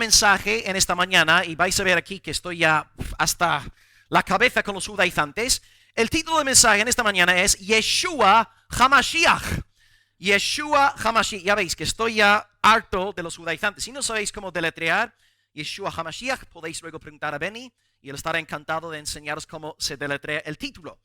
mensaje en esta mañana, y vais a ver aquí que estoy ya hasta la cabeza con los judaizantes. El título del mensaje en esta mañana es Yeshua HaMashiach. Yeshua HaMashiach. Ya veis que estoy ya harto de los judaizantes. Si no sabéis cómo deletrear Yeshua HaMashiach, podéis luego preguntar a Benny y él estará encantado de enseñaros cómo se deletrea el título.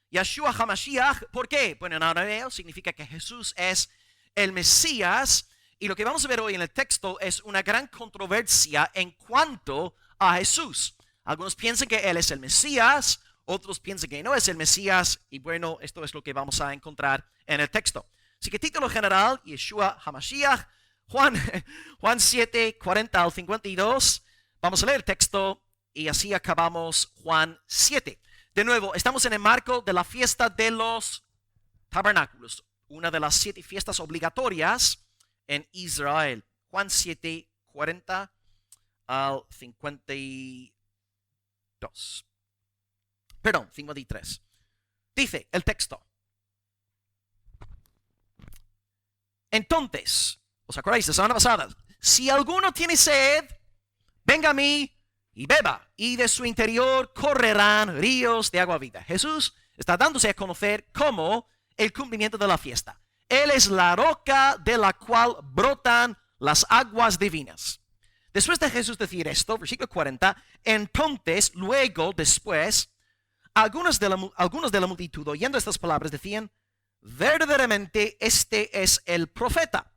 Yeshua HaMashiach, ¿por qué? Bueno, en arameo significa que Jesús es el Mesías. Y lo que vamos a ver hoy en el texto es una gran controversia en cuanto a Jesús. Algunos piensan que Él es el Mesías, otros piensan que no es el Mesías. Y bueno, esto es lo que vamos a encontrar en el texto. Así que título general, Yeshua HaMashiach, Juan 7, 40 al 52. Vamos a leer el texto y así acabamos Juan 7. De nuevo, estamos en el marco de la fiesta de los tabernáculos, una de las 7 fiestas obligatorias en Israel. Juan 7, 40 al 52. Perdón, 53. Dice el texto. Entonces, ¿os acordáis de la semana pasada? Si alguno tiene sed, venga a mí y beba, y de su interior correrán ríos de agua viva. Jesús está dándose a conocer como el cumplimiento de la fiesta. Él es la roca de la cual brotan las aguas divinas. Después de Jesús decir esto, versículo 40, entonces, luego, después, algunos de la multitud, oyendo estas palabras, decían, verdaderamente este es el profeta.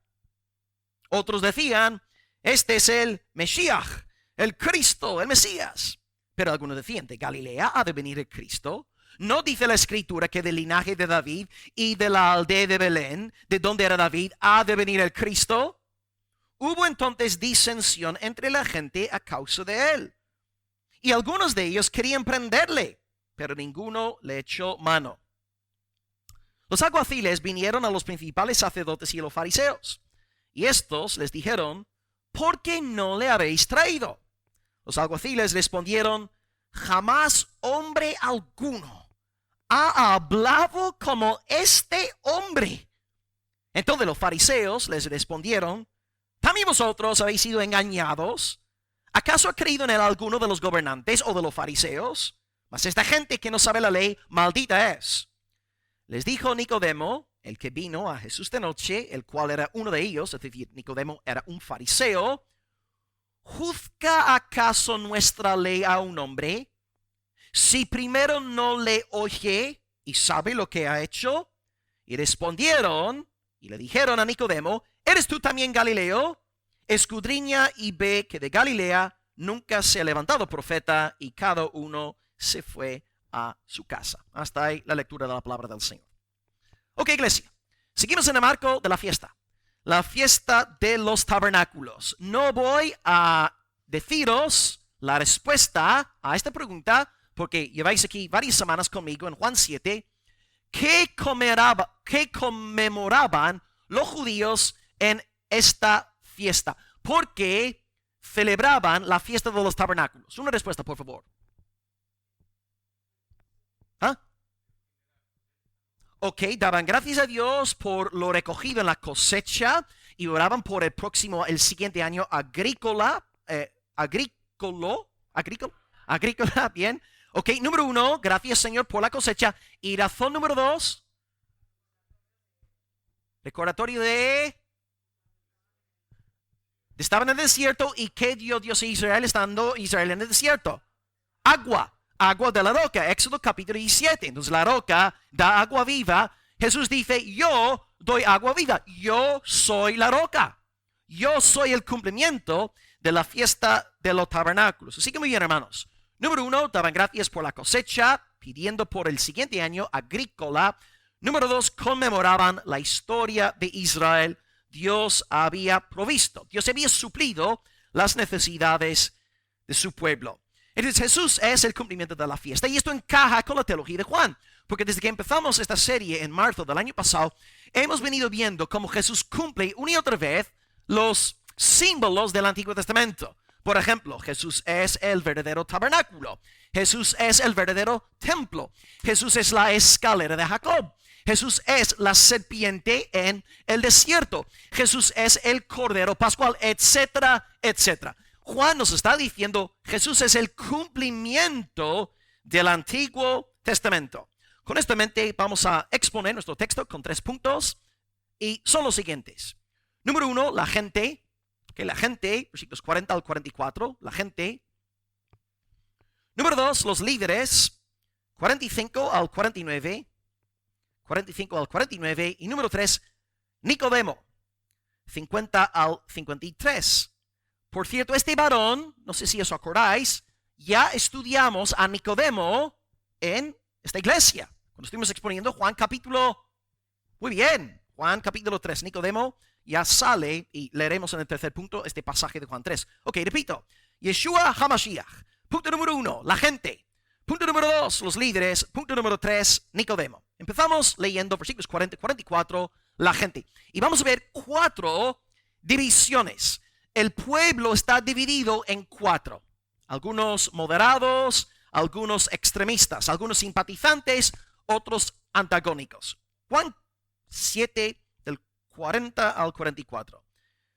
Otros decían, este es el Mesías, el Cristo, el Mesías. Pero algunos decían, de Galilea ha de venir el Cristo. ¿No dice la Escritura que del linaje de David y de la aldea de Belén, de donde era David, ha de venir el Cristo? Hubo entonces disensión entre la gente a causa de él. Y algunos de ellos querían prenderle, pero ninguno le echó mano. Los alguaciles vinieron a los principales sacerdotes y a los fariseos, y estos les dijeron, ¿por qué no le habéis traído? Los alguaciles respondieron, jamás hombre alguno ha hablado como este hombre. Entonces los fariseos les respondieron, ¿también vosotros habéis sido engañados? ¿Acaso ha creído en él alguno de los gobernantes o de los fariseos? Mas esta gente que no sabe la ley, maldita es. Les dijo Nicodemo, el que vino a Jesús de noche, el cual era uno de ellos, es decir, Nicodemo era un fariseo, ¿juzga acaso nuestra ley a un hombre si primero no le oye y sabe lo que ha hecho? Y respondieron y le dijeron a Nicodemo, ¿eres tú también Galileo? Escudriña y ve que de Galilea nunca se ha levantado profeta, y cada uno se fue a su casa. Hasta ahí la lectura de la palabra del Señor. Ok, iglesia, seguimos en el marco de la fiesta. La fiesta de los tabernáculos. No voy a deciros la respuesta a esta pregunta, porque lleváis aquí varias semanas conmigo en Juan 7, ¿qué conmemoraban los judíos en esta fiesta? ¿Por qué celebraban la fiesta de los tabernáculos? Una respuesta, por favor. ¿Ah? Ok, daban gracias a Dios por lo recogido en la cosecha y oraban por el siguiente año agrícola, bien. Ok, número 1, gracias Señor por la cosecha. Y razón número 2, recordatorio estaban en el desierto. ¿Y qué dio Dios a Israel estando Israel en el desierto? Agua de la roca, Éxodo capítulo 17. Entonces la roca da agua viva. Jesús dice, yo doy agua viva, yo soy la roca, yo soy el cumplimiento de la fiesta de los tabernáculos. Así que muy bien, hermanos. Número 1, daban gracias por la cosecha, pidiendo por el siguiente año agrícola. Número 2, conmemoraban la historia de Israel. Dios había provisto, Dios había suplido las necesidades de su pueblo. Entonces Jesús es el cumplimiento de la fiesta, y esto encaja con la teología de Juan, porque desde que empezamos esta serie en marzo del año pasado, hemos venido viendo cómo Jesús cumple una y otra vez los símbolos del Antiguo Testamento. Por ejemplo, Jesús es el verdadero tabernáculo, Jesús es el verdadero templo, Jesús es la escalera de Jacob, Jesús es la serpiente en el desierto, Jesús es el cordero pascual, etcétera, etcétera. Juan nos está diciendo, Jesús es el cumplimiento del Antiguo Testamento. Con esto en mente vamos a exponer nuestro texto con 3 puntos y son los siguientes. Número 1, la gente, versículos 40 al 44, la gente. Número 2, los líderes, 45 al 49, y número 3, Nicodemo, 50 al 53. Por cierto, este varón, no sé si os acordáis, ya estudiamos a Nicodemo en esta iglesia. Cuando estuvimos exponiendo Juan capítulo 3, Nicodemo ya sale y leeremos en el tercer punto este pasaje de Juan 3. Ok, repito. Yeshua HaMashiach. Punto número 1, la gente. Punto número 2, los líderes. Punto número 3, Nicodemo. Empezamos leyendo versículos 40 y 44, la gente. Y vamos a ver 4 divisiones. El pueblo está dividido en 4. Algunos moderados, algunos extremistas, algunos simpatizantes, otros antagónicos. Juan 7, del 40 al 44.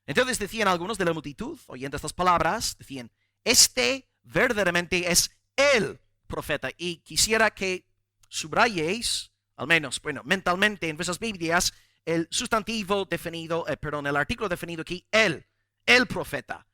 Entonces decían algunos de la multitud, oyendo estas palabras, decían, este verdaderamente es el profeta. Y quisiera que subrayéis, al menos, mentalmente en vuestras Biblias, el sustantivo definido, el artículo definido aquí, el profeta.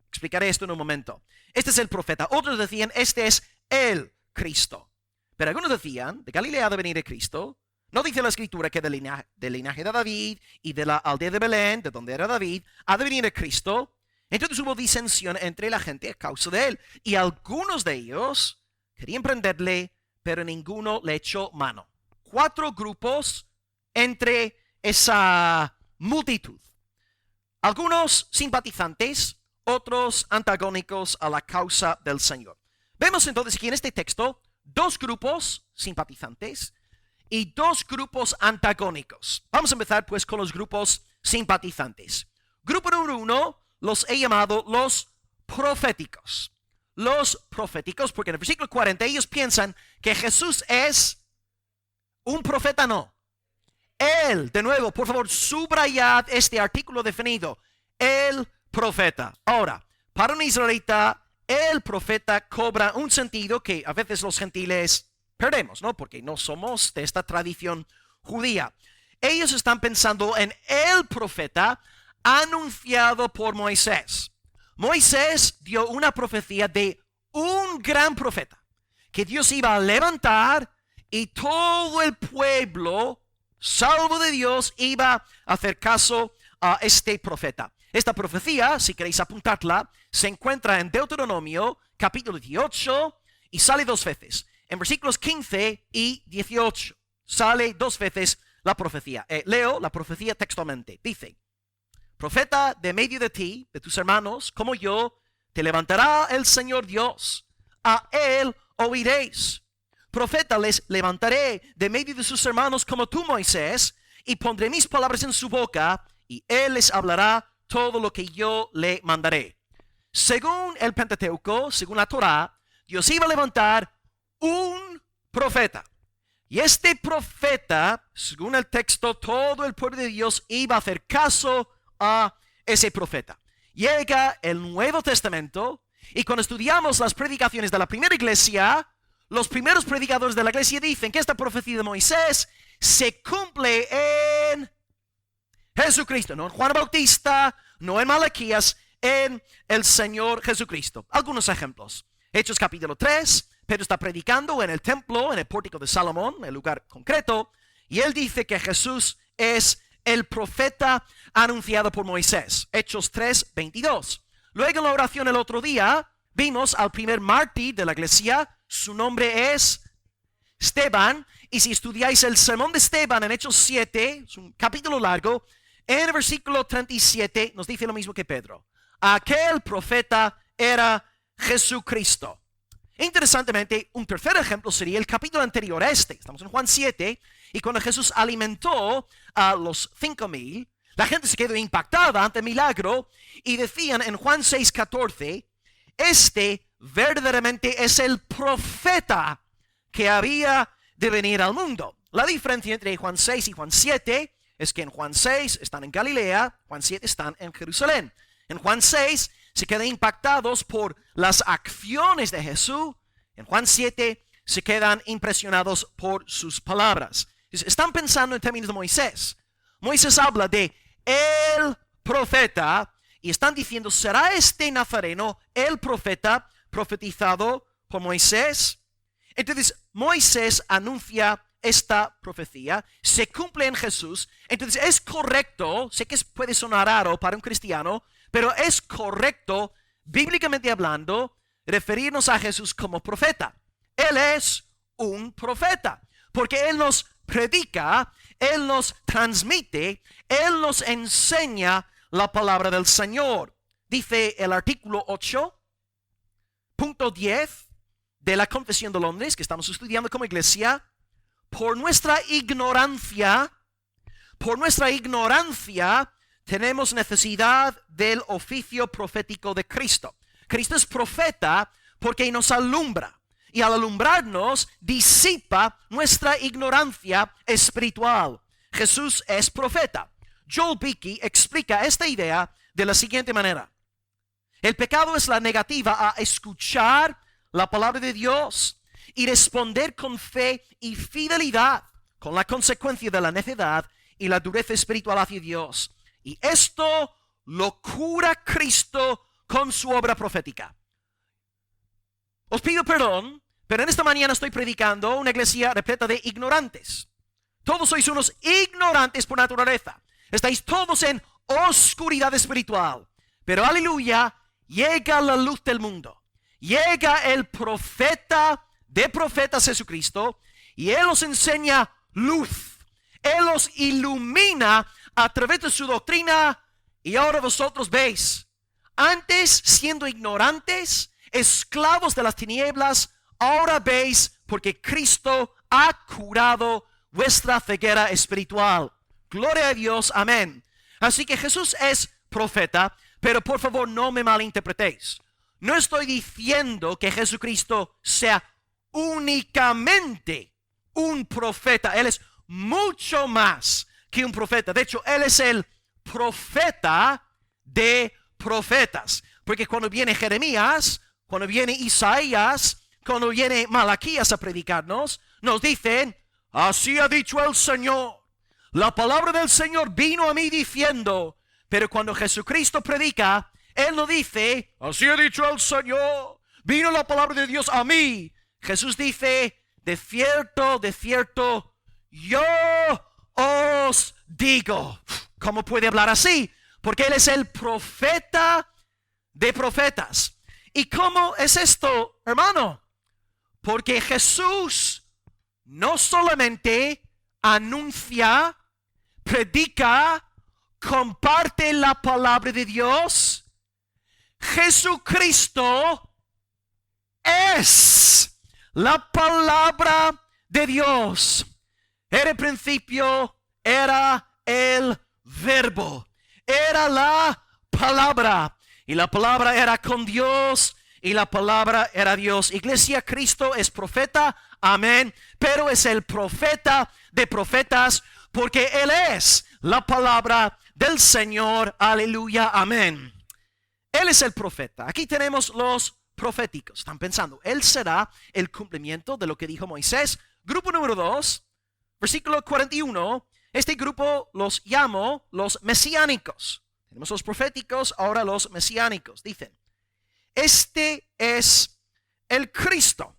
Explicaré esto en un momento. Este es el profeta. Otros decían, este es el Cristo. Pero algunos decían, de Galilea ha de venir el Cristo. No dice la Escritura que del linaje de David y de la aldea de Belén, de donde era David, ha de venir el Cristo. Entonces hubo disensión entre la gente a causa de él. Y algunos de ellos querían prenderle, pero ninguno le echó mano. 4 grupos entre esa multitud. Algunos simpatizantes, otros antagónicos a la causa del Señor. Vemos entonces aquí en este texto 2 grupos simpatizantes y 2 grupos antagónicos. Vamos a empezar pues con los grupos simpatizantes. Grupo número 1 los he llamado los proféticos. Los proféticos, porque en el versículo 40 ellos piensan que Jesús es un profeta, no. Él, de nuevo, por favor, subrayad este artículo definido. El profeta. Ahora, para un israelita, el profeta cobra un sentido que a veces los gentiles perdemos, ¿no? Porque no somos de esta tradición judía. Ellos están pensando en el profeta anunciado por Moisés. Moisés dio una profecía de un gran profeta que Dios iba a levantar y todo el pueblo, salvo de Dios, iba a hacer caso a este profeta. Esta profecía, si queréis apuntarla, se encuentra en Deuteronomio capítulo 18 y sale 2 veces. En versículos 15 y 18 sale 2 veces la profecía. Leo la profecía textualmente. Dice, profeta de medio de ti, de tus hermanos, como yo, te levantará el Señor Dios. A él oiréis. Profeta les levantaré de medio de sus hermanos como tú, Moisés, y pondré mis palabras en su boca, y él les hablará todo lo que yo le mandaré. Según el Pentateuco, según la Torá, Dios iba a levantar un profeta. Y este profeta, según el texto, todo el pueblo de Dios iba a hacer caso a ese profeta. Llega el Nuevo Testamento y cuando estudiamos las predicaciones de la primera iglesia, los primeros predicadores de la iglesia dicen que esta profecía de Moisés se cumple en Jesucristo, no en Juan Bautista, no en Malaquías, en el Señor Jesucristo. Algunos ejemplos. Hechos capítulo 3, Pedro está predicando en el templo, en el pórtico de Salomón, el lugar concreto, y él dice que Jesús es el profeta anunciado por Moisés. Hechos 3, 22. Luego en la oración el otro día, vimos al primer mártir de la iglesia, su nombre es Esteban, y si estudiáis el sermón de Esteban en Hechos 7, es un capítulo largo, en el versículo 37 nos dice lo mismo que Pedro. Aquel profeta era Jesucristo. Interesantemente, un tercer ejemplo sería el capítulo anterior a este. Estamos en Juan 7, y cuando Jesús alimentó a los 5,000, la gente se quedó impactada ante el milagro, y decían en Juan 6:14, este verdaderamente es el profeta que había de venir al mundo. La diferencia entre Juan 6 y Juan 7 es que en Juan 6 están en Galilea, Juan 7 están en Jerusalén. En Juan 6 se quedan impactados por las acciones de Jesús. En Juan 7 se quedan impresionados por sus palabras. Están pensando en términos de Moisés. Moisés habla de el profeta y están diciendo, ¿será este Nazareno el profeta profetizado por Moisés? Entonces Moisés anuncia esta profecía, se cumple en Jesús. Entonces es correcto, sé que puede sonar raro para un cristiano, pero es correcto, bíblicamente hablando, referirnos a Jesús como profeta. Él es un profeta, porque Él nos predica, Él nos transmite, Él nos enseña la palabra del Señor. Dice el artículo 8.10 de la Confesión de Londres, que estamos estudiando como iglesia, por nuestra ignorancia, tenemos necesidad del oficio profético de Cristo. Cristo es profeta porque nos alumbra. Y al alumbrarnos, disipa nuestra ignorancia espiritual. Jesús es profeta. Joel Beeke explica esta idea de la siguiente manera. El pecado es la negativa a escuchar la palabra de Dios y responder con fe y fidelidad, con la consecuencia de la necedad y la dureza espiritual hacia Dios. Y esto lo cura Cristo con su obra profética. Os pido perdón, pero en esta mañana estoy predicando una iglesia repleta de ignorantes. Todos sois unos ignorantes por naturaleza. Estáis todos en oscuridad espiritual. Pero aleluya, llega la luz del mundo. Llega el profeta de profetas Jesucristo y Él os enseña luz. Él os ilumina a través de su doctrina y ahora vosotros veis. Antes siendo ignorantes, esclavos de las tinieblas, ahora veis porque Cristo ha curado vuestra ceguera espiritual. Gloria a Dios, amén. Así que Jesús es profeta, pero por favor no me malinterpretéis. No estoy diciendo que Jesucristo sea únicamente un profeta. Él es mucho más que un profeta. De hecho, Él es el profeta de profetas. Porque cuando viene Jeremías, cuando viene Isaías, cuando viene Malaquías a predicarnos, nos dicen, así ha dicho el Señor. La palabra del Señor vino a mí diciendo, pero cuando Jesucristo predica, Él no dice, así ha dicho el Señor, vino la palabra de Dios a mí. Jesús dice, de cierto, yo os digo. ¿Cómo puede hablar así? Porque Él es el profeta de profetas. ¿Y cómo es esto, hermano? Porque Jesús no solamente anuncia, predica, comparte la palabra de Dios. Jesucristo es la palabra de Dios. En el principio era el verbo, era la palabra, y la palabra era con Dios, y la palabra era Dios. Iglesia, Cristo es profeta, amén, pero es el profeta de profetas, porque Él es la palabra del Señor, aleluya, amén. Él es el profeta. Aquí tenemos los proféticos. Están pensando, Él será el cumplimiento de lo que dijo Moisés. Grupo número 2, versículo 41, este grupo los llamo los mesiánicos. Tenemos los proféticos, ahora los mesiánicos. Dicen, este es el Cristo.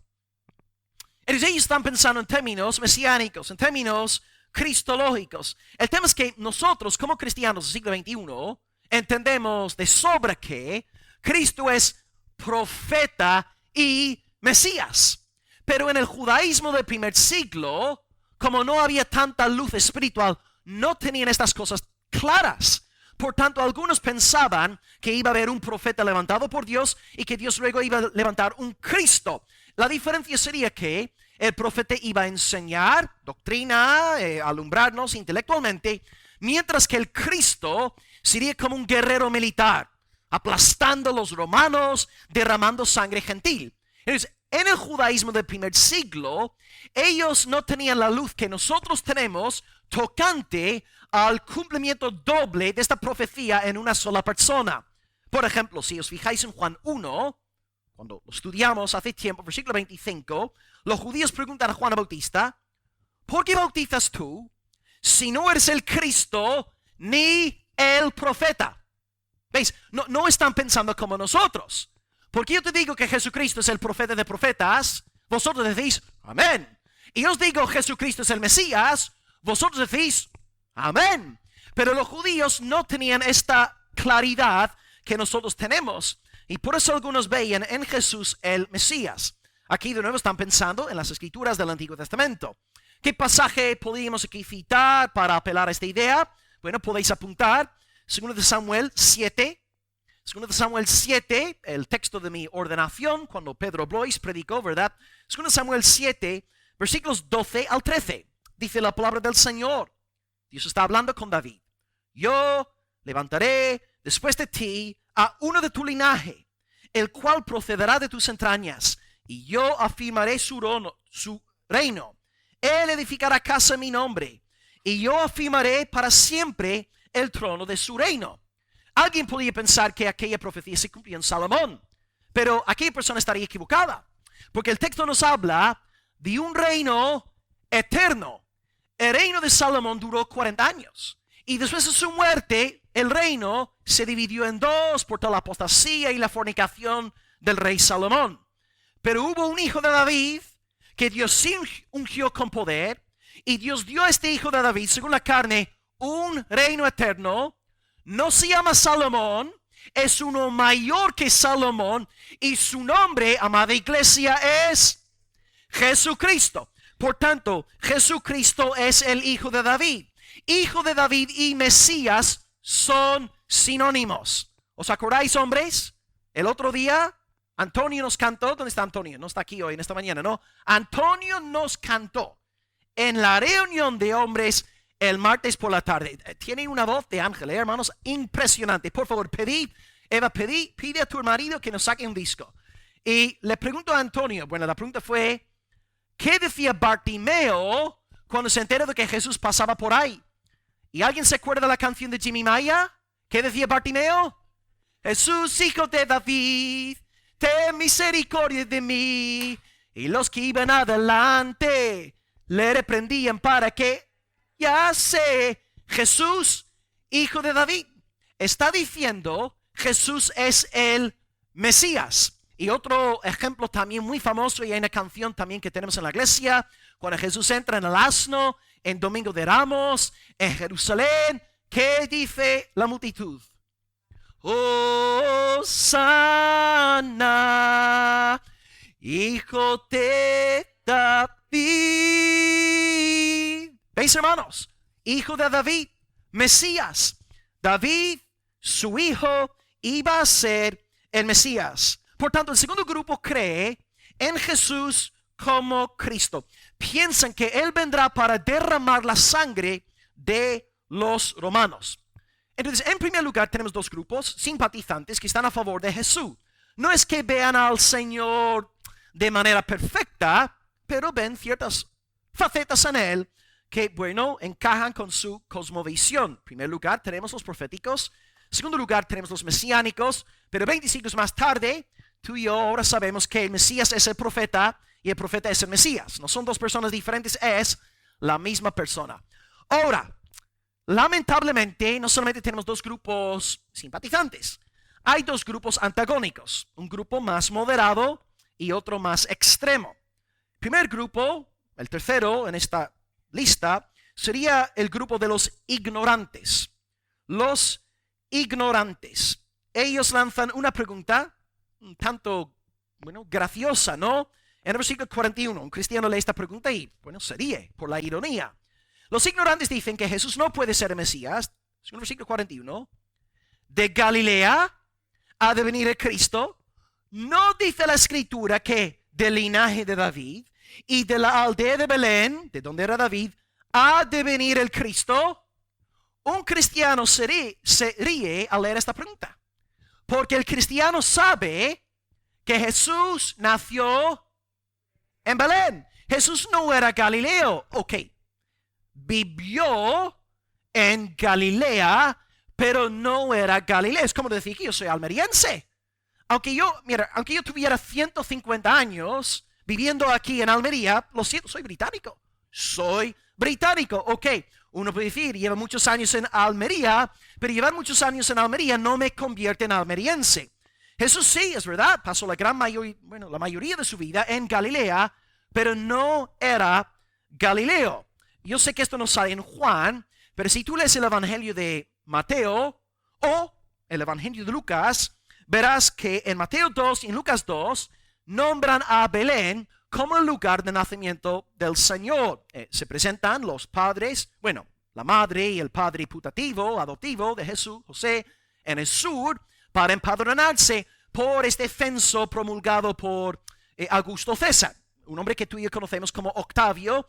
Entonces ellos están pensando en términos mesiánicos, en términos cristológicos. El tema es que nosotros como cristianos del siglo XXI entendemos de sobra que Cristo es profeta y Mesías. Pero en el judaísmo del primer siglo, como no había tanta luz espiritual, no tenían estas cosas claras. Por tanto, algunos pensaban que iba a haber un profeta levantado por Dios y que Dios luego iba a levantar un Cristo. La diferencia sería que el profeta iba a enseñar doctrina, alumbrarnos intelectualmente, mientras que el Cristo sería como un guerrero militar, aplastando a los romanos, derramando sangre gentil. Entonces, en el judaísmo del primer siglo, ellos no tenían la luz que nosotros tenemos tocante al cumplimiento doble de esta profecía en una sola persona. Por ejemplo, si os fijáis en Juan 1, cuando lo estudiamos hace tiempo, versículo 25, los judíos preguntan a Juan el Bautista, ¿por qué bautizas tú si no eres el Cristo ni el profeta? ¿Veis? No están pensando como nosotros. Porque yo te digo que Jesucristo es el profeta de profetas, vosotros decís, amén. Y yo os digo, Jesucristo es el Mesías, vosotros decís, amén. Pero los judíos no tenían esta claridad que nosotros tenemos. Y por eso algunos veían en Jesús el Mesías. Aquí de nuevo están pensando en las escrituras del Antiguo Testamento. ¿Qué pasaje podríamos aquí citar para apelar a esta idea? Bueno, podéis apuntar 2 de Samuel 7. 2 de Samuel 7, el texto de mi ordenación, cuando Pedro Blois predicó, ¿verdad? 2 de Samuel 7, versículos 12 al 13. Dice la palabra del Señor. Dios está hablando con David. Yo levantaré después de ti a uno de tu linaje, el cual procederá de tus entrañas, y yo afirmaré su reino. Él edificará casa en mi nombre, y yo afirmaré para siempre el trono de su reino. Alguien podría pensar que aquella profecía se cumplía en Salomón, pero aquella persona estaría equivocada, porque el texto nos habla de un reino eterno. El reino de Salomón duró 40 años, y después de su muerte, el reino se dividió en dos por toda la apostasía y la fornicación del rey Salomón. Pero hubo un hijo de David que Dios sí ungió con poder, y Dios dio a este hijo de David, según la carne, un reino eterno. No se llama Salomón, es uno mayor que Salomón, y su nombre, amada iglesia, es Jesucristo. Por tanto, Jesucristo es el hijo de David. Hijo de David y Mesías son sinónimos. ¿Os acordáis, hombres? El otro día Antonio nos cantó. ¿Dónde está Antonio? No está aquí hoy en esta mañana, ¿no? Antonio nos cantó en la reunión de hombres el martes por la tarde. Tiene una voz de ángel, hermanos, impresionante. Por favor, Eva, pide a tu marido que nos saque un disco. Y le pregunto a Antonio, bueno, la pregunta fue, ¿qué decía Bartimeo cuando se enteró de que Jesús pasaba por ahí? ¿Y alguien se acuerda de la canción de Jimmy Maya? ¿Qué decía Bartimeo? Jesús, hijo de David, ten misericordia de mí. Y los que iban adelante le reprendían para que, ya sé, Jesús, hijo de David. Está diciendo, Jesús es el Mesías. Y otro ejemplo también muy famoso, y hay una canción también que tenemos en la iglesia, cuando Jesús entra en el asno, en Domingo de Ramos, en Jerusalén, ¿qué dice la multitud? Hosanna, hijo de David. ¿Veis, hermanos? Hijo de David, Mesías. David, su hijo, iba a ser el Mesías. Por tanto, el segundo grupo cree en Jesús como Cristo. Piensan que Él vendrá para derramar la sangre de los romanos. Entonces, en primer lugar, tenemos dos grupos simpatizantes que están a favor de Jesús. No es que vean al Señor de manera perfecta, pero ven ciertas facetas en Él que, bueno, encajan con su cosmovisión. En primer lugar, tenemos los proféticos. En segundo lugar, tenemos los mesiánicos. Pero 20 siglos más tarde, tú y yo ahora sabemos que el Mesías es el profeta y el profeta es el Mesías. No son dos personas diferentes, es la misma persona. Ahora, lamentablemente, no solamente tenemos dos grupos simpatizantes. Hay dos grupos antagónicos. Un grupo más moderado y otro más extremo. El primer grupo, el tercero en esta lista, sería el grupo de los ignorantes. Los ignorantes. Ellos lanzan una pregunta un tanto, graciosa, ¿no? En el versículo 41, un cristiano lee esta pregunta y, se ríe por la ironía. Los ignorantes dicen que Jesús no puede ser el Mesías. En el versículo 41, de Galilea ha de venir el Cristo. No dice la Escritura que del linaje de David y de la aldea de Belén, de donde era David, ha de venir el Cristo. Un cristiano se ríe al leer esta pregunta, porque el cristiano sabe que Jesús nació en Belén. Jesús no era Galileo. Ok, vivió en Galilea, pero no era Galileo. Es como decir que yo soy almeriense. Aunque yo tuviera 150 años viviendo aquí en Almería, lo siento, soy británico. Soy británico. Ok, uno puede decir, lleva muchos años en Almería, pero llevar muchos años en Almería no me convierte en almeriense. Jesús sí, es verdad, pasó la mayoría de su vida en Galilea, pero no era Galileo. Yo sé que esto no sale en Juan, pero si tú lees el Evangelio de Mateo o el Evangelio de Lucas, verás que en Mateo 2 y en Lucas 2 nombran a Belén como el lugar de nacimiento del Señor. Se presentan los padres, la madre y el padre putativo, adoptivo de Jesús, José, en el sur, para empadronarse por este censo promulgado por Augusto César, un hombre que tú y yo conocemos como Octavio.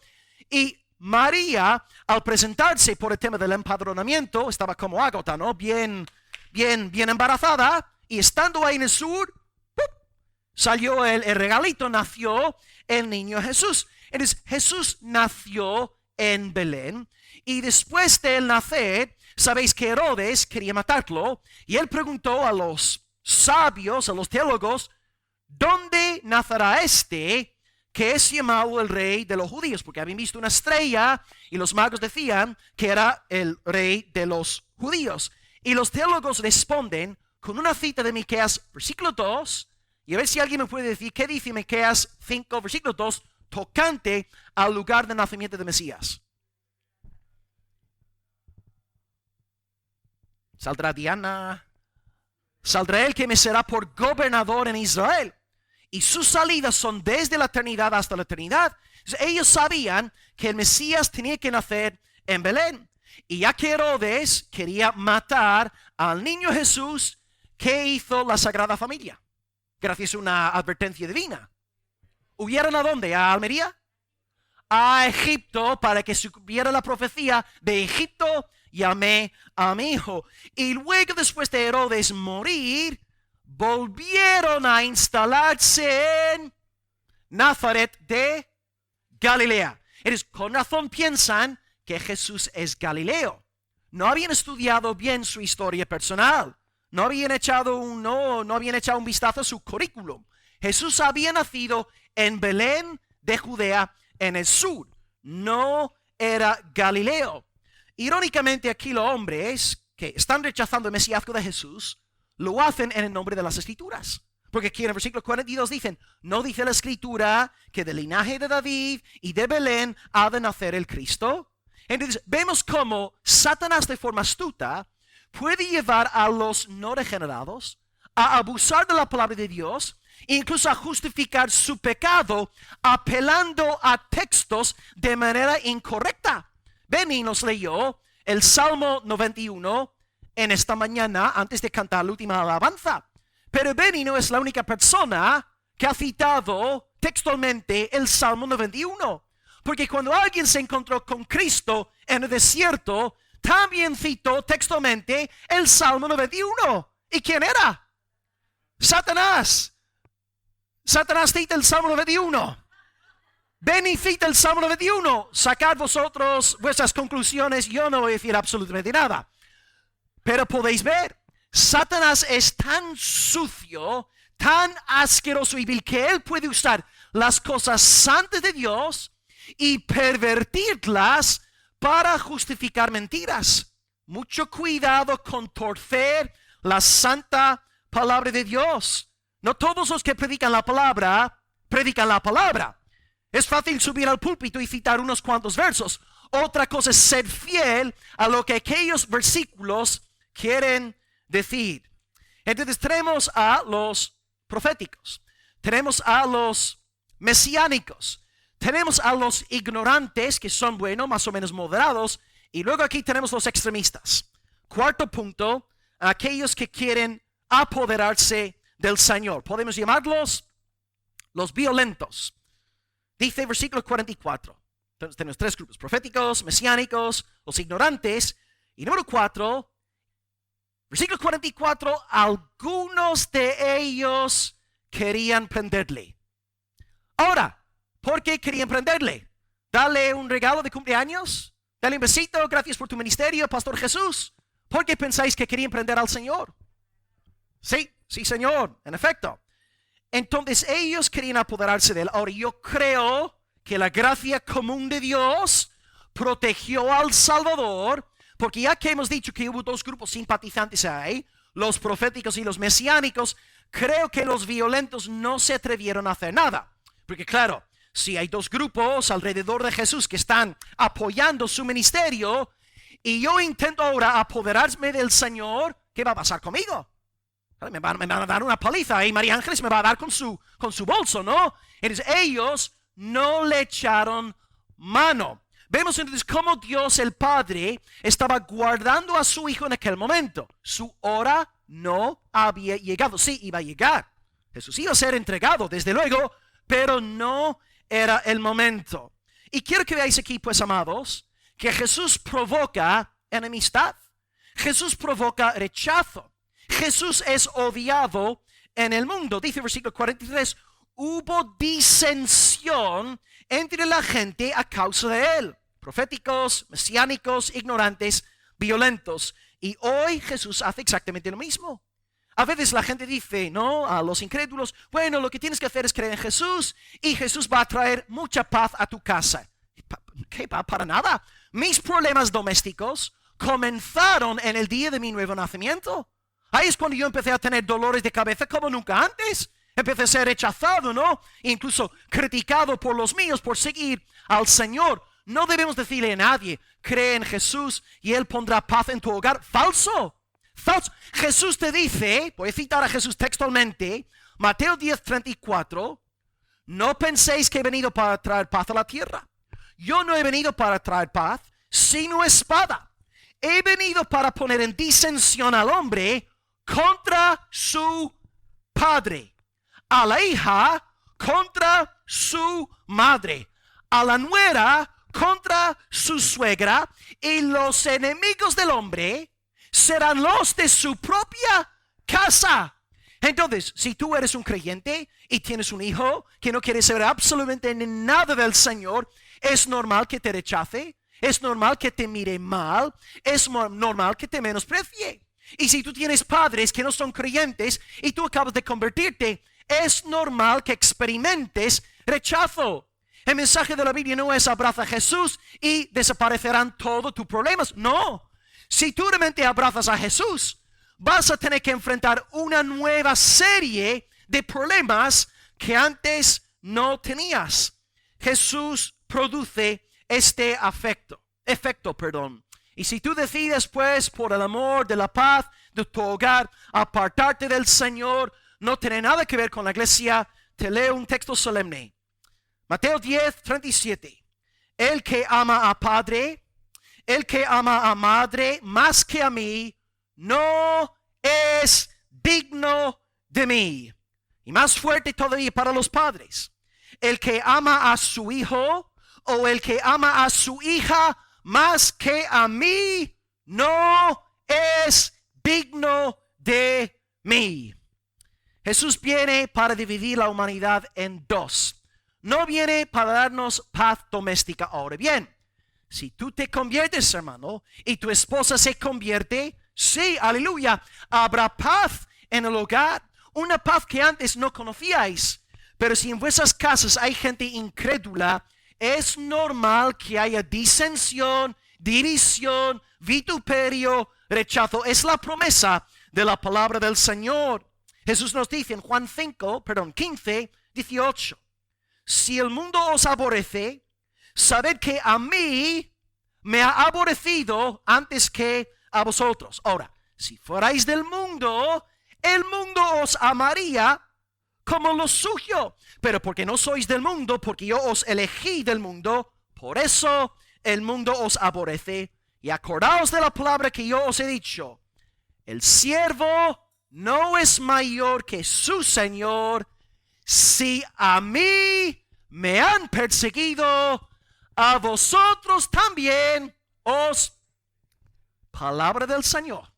Y María, al presentarse por el tema del empadronamiento, estaba como Ágata, ¿no? Bien embarazada, y estando ahí en el sur, ¡pup!, salió el regalito, nació el niño Jesús. Entonces, Jesús nació en Belén, y después de él nacer, sabéis que Herodes quería matarlo, y él preguntó a los sabios, a los teólogos, ¿dónde nacerá este que es llamado el rey de los judíos? Porque habían visto una estrella y los magos decían que era el rey de los judíos. Y los teólogos responden con una cita de Miqueas, versículo 2, y a ver si alguien me puede decir qué dice Miqueas 5, versículo 2, tocante al lugar de nacimiento de Mesías. Saldrá Diana, saldrá el que me será por gobernador en Israel, y sus salidas son desde la eternidad hasta la eternidad. Entonces, ellos sabían que el Mesías tenía que nacer en Belén, y ya que Herodes quería matar al niño Jesús, ¿qué hizo la Sagrada Familia? Gracias a una advertencia divina. ¿Huyeron a dónde? ¿A Almería? A Egipto, para que se cumpliera la profecía de Egipto llamé a mi hijo. Y luego, después de Herodes morir, volvieron a instalarse en Nazaret de Galilea. Entonces, con razón piensan que Jesús es Galileo. No habían estudiado bien su historia personal. No habían echado un vistazo a su currículum. Jesús había nacido en Belén de Judea, en el sur. No era Galileo. Irónicamente, aquí los hombres que están rechazando el mesíasco de Jesús lo hacen en el nombre de las Escrituras. Porque aquí en el versículo 42 dicen, ¿no dice la Escritura que del linaje de David y de Belén ha de nacer el Cristo? Entonces vemos cómo Satanás, de forma astuta, puede llevar a los no regenerados a abusar de la palabra de Dios, incluso a justificar su pecado apelando a textos de manera incorrecta. Benny nos leyó el Salmo 91 en esta mañana antes de cantar la última alabanza. Pero Benny no es la única persona que ha citado textualmente el Salmo 91. Porque cuando alguien se encontró con Cristo en el desierto, también citó textualmente el Salmo 91. ¿Y quién era? Satanás. Satanás cita el Salmo 91. Benny cita el Salmo 91. Sacad vosotros vuestras conclusiones. Yo no voy a decir absolutamente nada. Pero podéis ver, Satanás es tan sucio, tan asqueroso y vil, que él puede usar las cosas santas de Dios y pervertirlas para justificar mentiras. Mucho cuidado con torcer la santa palabra de Dios. No todos los que predican la palabra. Es fácil subir al púlpito y citar unos cuantos versos. Otra cosa es ser fiel a lo que aquellos versículos quieren decir. Entonces tenemos a los proféticos, tenemos a los mesiánicos, tenemos a los ignorantes, que son más o menos moderados, y luego aquí tenemos los extremistas. Cuarto punto, aquellos que quieren apoderarse del Señor. Podemos llamarlos los violentos. Dice versículo 44. Entonces tenemos tres grupos: proféticos, mesiánicos, los ignorantes. Y número 4, versículo 44, algunos de ellos querían prenderle. Ahora, ¿por qué querían prenderle? ¿Darle un regalo de cumpleaños? ¿Darle un besito? Gracias por tu ministerio, Pastor Jesús. ¿Por qué pensáis que querían prender al Señor? Sí, sí, Señor, en efecto. Entonces ellos querían apoderarse de él. Ahora yo creo que la gracia común de Dios protegió al Salvador, porque ya que hemos dicho que hubo dos grupos simpatizantes ahí, los proféticos y los mesiánicos, creo que los violentos no se atrevieron a hacer nada. Porque claro, si hay dos grupos alrededor de Jesús que están apoyando su ministerio, y yo intento ahora apoderarme del Señor, ¿qué va a pasar conmigo? Me van a dar una paliza y María Ángeles me va a dar con su bolso, ¿no? Entonces ellos no le echaron mano. Vemos entonces cómo Dios el Padre estaba guardando a su Hijo en aquel momento. Su hora no había llegado. Sí, iba a llegar. Jesús iba a ser entregado, desde luego, pero no era el momento. Y quiero que veáis aquí, pues, amados, que Jesús provoca enemistad. Jesús provoca rechazo. Jesús es odiado en el mundo. Dice el versículo 43, hubo disensión entre la gente a causa de él. Proféticos, mesiánicos, ignorantes, violentos. Y hoy Jesús hace exactamente lo mismo. A veces la gente dice, ¿no? A los incrédulos, bueno, lo que tienes que hacer es creer en Jesús y Jesús va a traer mucha paz a tu casa. ¿Qué? Para nada. Mis problemas domésticos comenzaron en el día de mi nuevo nacimiento. Ahí es cuando yo empecé a tener dolores de cabeza como nunca antes. Empecé a ser rechazado, ¿no? Incluso criticado por los míos por seguir al Señor. No debemos decirle a nadie, cree en Jesús y Él pondrá paz en tu hogar. Falso. Falso. Jesús te dice, voy a citar a Jesús textualmente, Mateo 10:34, no penséis que he venido para traer paz a la tierra. Yo no he venido para traer paz, sino espada. He venido para poner en disensión al hombre contra su padre, a la hija contra su madre, a la nuera contra su suegra, y los enemigos del hombre serán los de su propia casa. Entonces, si tú eres un creyente y tienes un hijo que no quiere saber absolutamente nada del Señor, es normal que te rechace, es normal que te mire mal, es normal que te menosprecie. Y si tú tienes padres que no son creyentes y tú acabas de convertirte, es normal que experimentes rechazo. El mensaje de la Biblia no es abraza a Jesús y desaparecerán todos tus problemas. No. Si tú realmente abrazas a Jesús, vas a tener que enfrentar una nueva serie de problemas que antes no tenías. Jesús produce este efecto. Y si tú decides, pues, por el amor de la paz de tu hogar, apartarte del Señor, no tiene nada que ver con la iglesia, te leo un texto solemne. Mateo 10:37. El que ama a padre, el que ama a madre más que a mí, no es digno de mí. Y más fuerte todavía para los padres. El que ama a su hijo o el que ama a su hija más que a mí, no es digno de mí. Jesús viene para dividir la humanidad en dos. No viene para darnos paz doméstica. Ahora bien, si tú te conviertes, hermano, y tu esposa se convierte, sí, aleluya, habrá paz en el hogar. Una paz que antes no conocíais. Pero si en vuestras casas hay gente incrédula, es normal que haya disensión, división, vituperio, rechazo. Es la promesa de la palabra del Señor. Jesús nos dice en Juan 15:18. Si el mundo os aborrece, sabed que a mí me ha aborrecido antes que a vosotros. Ahora, si fuerais del mundo, el mundo os amaría como lo suyo. Pero porque no sois del mundo, porque yo os elegí del mundo, por eso el mundo os aborrece. Y acordaos de la palabra que yo os he dicho. El siervo no es mayor que su Señor. Si a mí me han perseguido, a vosotros también os... Palabra del Señor.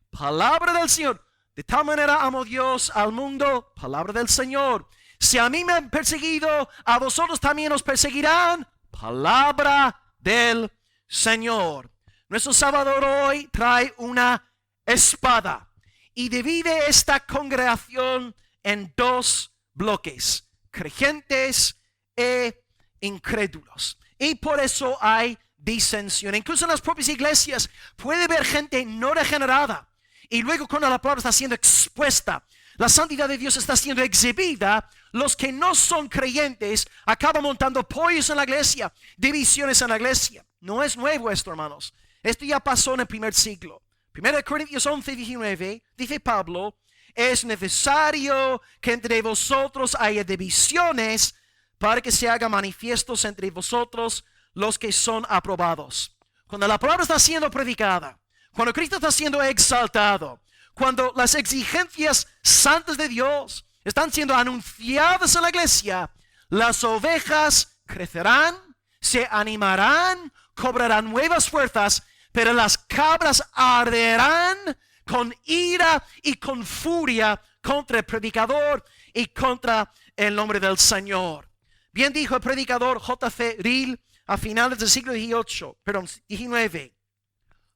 Palabra del Señor. De tal manera amó Dios al mundo. Palabra del Señor. Si a mí me han perseguido, a vosotros también os perseguirán. Palabra del Señor. Nuestro Salvador hoy trae una espada y divide esta congregación en dos bloques, creyentes e incrédulos. Y por eso hay disensión. Incluso en las propias iglesias puede haber gente no regenerada. Y luego cuando la palabra está siendo expuesta, la santidad de Dios está siendo exhibida, los que no son creyentes acaban montando pollos en la iglesia, divisiones en la iglesia. No es nuevo esto, hermanos. Esto ya pasó en el primer siglo. 1 Corintios 11:19 dice Pablo, es necesario que entre vosotros haya divisiones para que se hagan manifiestos entre vosotros los que son aprobados. Cuando la palabra está siendo predicada, cuando Cristo está siendo exaltado, cuando las exigencias santas de Dios están siendo anunciadas en la iglesia, las ovejas crecerán, se animarán, cobrarán nuevas fuerzas, pero las cabras arderán con ira y con furia contra el predicador y contra el nombre del Señor. Bien dijo el predicador J.C. Reel a finales del siglo XIX.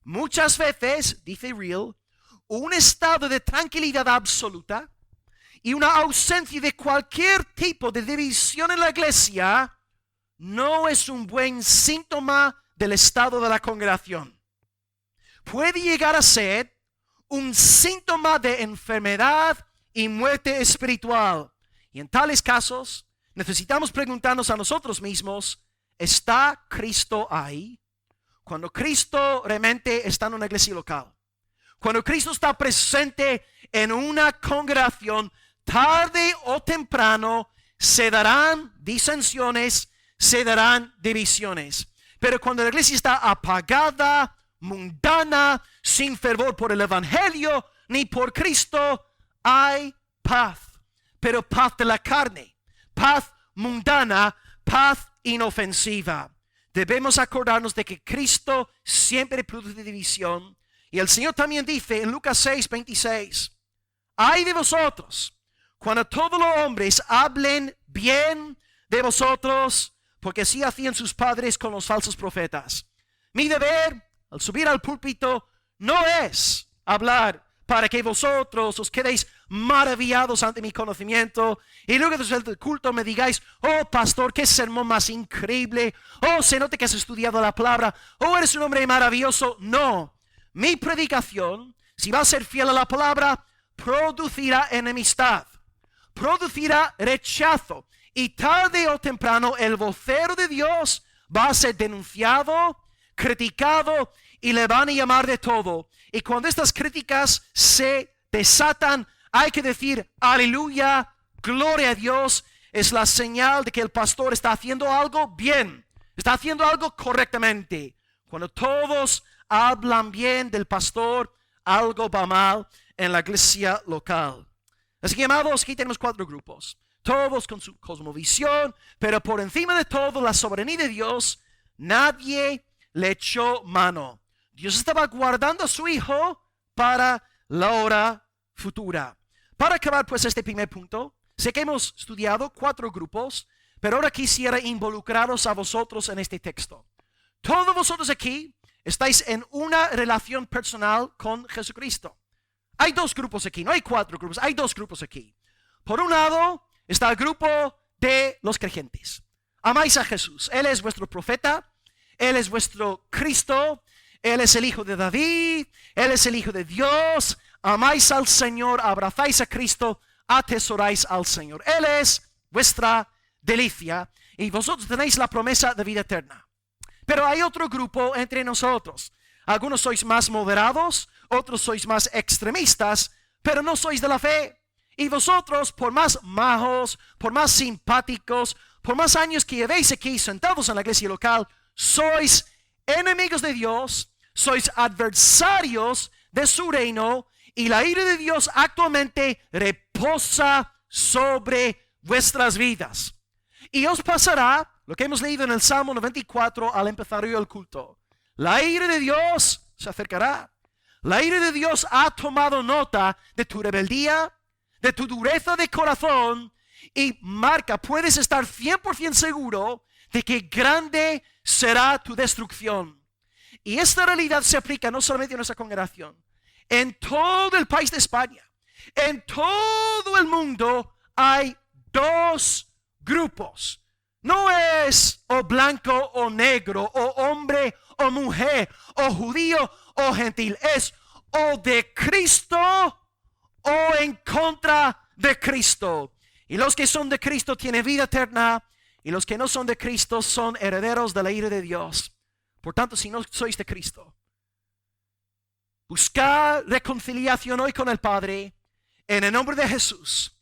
Muchas veces, dice Reel, un estado de tranquilidad absoluta y una ausencia de cualquier tipo de división en la iglesia no es un buen síntoma del estado de la congregación. Puede llegar a ser un síntoma de enfermedad y muerte espiritual. Y en tales casos, necesitamos preguntarnos a nosotros mismos, ¿está Cristo ahí? Cuando Cristo realmente está en una iglesia local, cuando Cristo está presente en una congregación, tarde o temprano se darán disensiones, se darán divisiones. Pero cuando la iglesia está apagada, mundana, sin fervor por el evangelio ni por Cristo, hay paz. Pero paz de la carne, paz mundana, paz inofensiva. Debemos acordarnos de que Cristo siempre produce división. Y el Señor también dice en Lucas 6:26, ay de vosotros, cuando todos los hombres hablen bien de vosotros, porque así hacían sus padres con los falsos profetas. Mi deber, al subir al púlpito, no es hablar para que vosotros os quedéis maravillados ante mi conocimiento y luego después del culto me digáis, oh pastor, qué sermón más increíble, oh se nota que has estudiado la palabra, oh eres un hombre maravilloso. No, mi predicación, si va a ser fiel a la palabra, producirá enemistad, producirá rechazo y tarde o temprano el vocero de Dios va a ser denunciado, criticado y le van a llamar de todo. Y cuando estas críticas se desatan, hay que decir, aleluya, gloria a Dios. Es la señal de que el pastor está haciendo algo bien, está haciendo algo correctamente. Cuando todos hablan bien del pastor, algo va mal en la iglesia local. Así que, amados, aquí tenemos 4 grupos, todos con su cosmovisión, pero por encima de todo, la soberanía de Dios, nadie le echó mano. Dios estaba guardando a su Hijo para la hora futura. Para acabar pues este primer punto, sé que hemos estudiado 4 grupos, pero ahora quisiera involucraros a vosotros en este texto. Todos vosotros aquí estáis en una relación personal con Jesucristo. Hay 2 grupos aquí, no hay 4 grupos, hay 2 grupos aquí. Por un lado está el grupo de los creyentes. Amáis a Jesús, Él es vuestro profeta, Él es vuestro Cristo, Él es el Hijo de David, Él es el Hijo de Dios. Amáis al Señor, abrazáis a Cristo, atesoráis al Señor. Él es vuestra delicia y vosotros tenéis la promesa de vida eterna. Pero hay otro grupo entre nosotros. Algunos sois más moderados, otros sois más extremistas, pero no sois de la fe. Y vosotros, por más majos, por más simpáticos, por más años que llevéis aquí sentados en la iglesia local, sois enemigos de Dios, sois adversarios de su reino, y la ira de Dios actualmente reposa sobre vuestras vidas. Y os pasará lo que hemos leído en el Salmo 94 al empezar hoy el culto. La ira de Dios se acercará. La ira de Dios ha tomado nota de tu rebeldía, de tu dureza de corazón, y marca, puedes estar 100% seguro de que grande será tu destrucción. Y esta realidad se aplica no solamente en nuestra congregación, en todo el país de España, en todo el mundo hay dos grupos. No es o blanco o negro, o hombre o mujer, o judío o gentil. Es o de Cristo o en contra de Cristo. Y los que son de Cristo tienen vida eterna, y los que no son de Cristo son herederos de la ira de Dios. Por tanto, si no sois de Cristo, buscad reconciliación hoy con el Padre en el nombre de Jesús.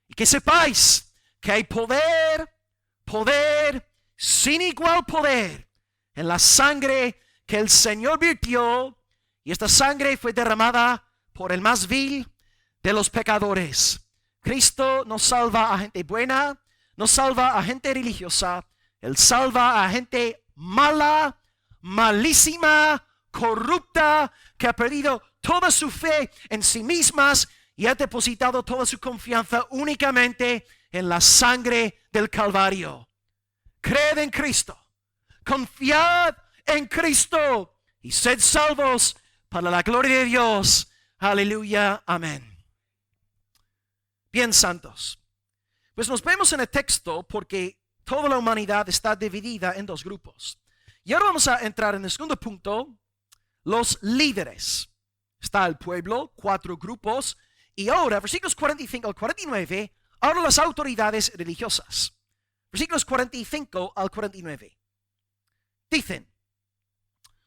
Y que sepáis que hay poder sin igual poder en la sangre que el Señor virtió. Y esta sangre fue derramada por el más vil de los pecadores. Cristo no salva a gente buena, no salva a gente religiosa. Él salva a gente mala, malísima, corrupta, que ha perdido toda su fe en sí mismas y ha depositado toda su confianza únicamente en la sangre del Calvario. Creed en Cristo, confiad en Cristo y sed salvos para la gloria de Dios. Aleluya, amén. Bien, santos, pues nos vemos en el texto porque toda la humanidad está dividida en dos grupos. Y ahora vamos a entrar en el segundo punto, los líderes. Está el pueblo, 4 grupos, y ahora, versículos 45 al 49, ahora las autoridades religiosas. Versículos 45 al 49. Dicen,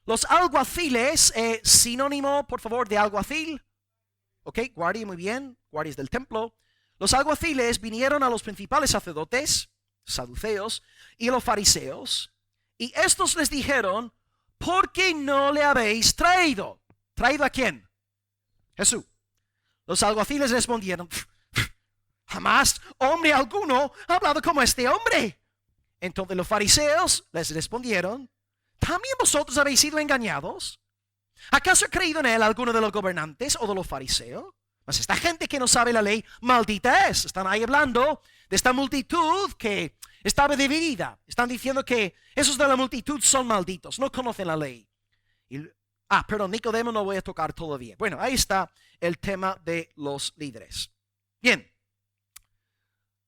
los alguaciles, sinónimo, por favor, de alguacil. Ok, guardia, muy bien, guardias del templo. Los alguaciles vinieron a los principales sacerdotes, saduceos, y a los fariseos, y estos les dijeron, ¿por qué no le habéis traído? ¿Traído a quién? Jesús. Los alguaciles respondieron, jamás hombre alguno ha hablado como este hombre. Entonces los fariseos les respondieron, ¿también vosotros habéis sido engañados? ¿Acaso ha creído en él alguno de los gobernantes o de los fariseos? Mas esta gente que no sabe la ley, maldita es. Están ahí hablando de esta multitud que estaba dividida. Están diciendo que esos de la multitud son malditos, no conocen la ley. Perdón, Nicodemo no voy a tocar todavía. Bueno, ahí está el tema de los líderes. Bien,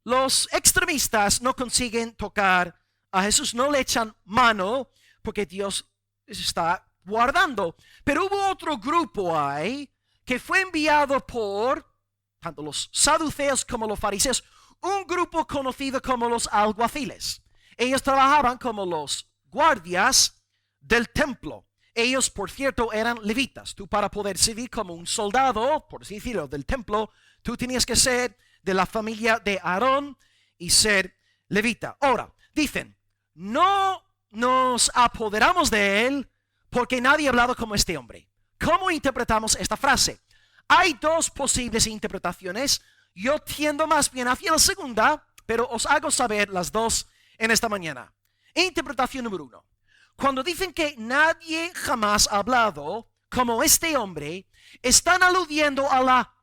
los extremistas no consiguen tocar a Jesús, no le echan mano porque Dios está guardando. Pero hubo otro grupo ahí que fue enviado por tanto los saduceos como los fariseos, un grupo conocido como los alguaciles. Ellos trabajaban como los guardias del templo. Ellos, por cierto, eran levitas. Tú, para poder servir como un soldado, por así decirlo, del templo, tú tenías que ser de la familia de Aarón y ser levita. Ahora, dicen, no nos apoderamos de él porque nadie ha hablado como este hombre. ¿Cómo interpretamos esta frase? Hay dos posibles interpretaciones. Yo tiendo más bien hacia la segunda, pero os hago saber las dos en esta mañana. Interpretación número 1. Cuando dicen que nadie jamás ha hablado como este hombre, están aludiendo a la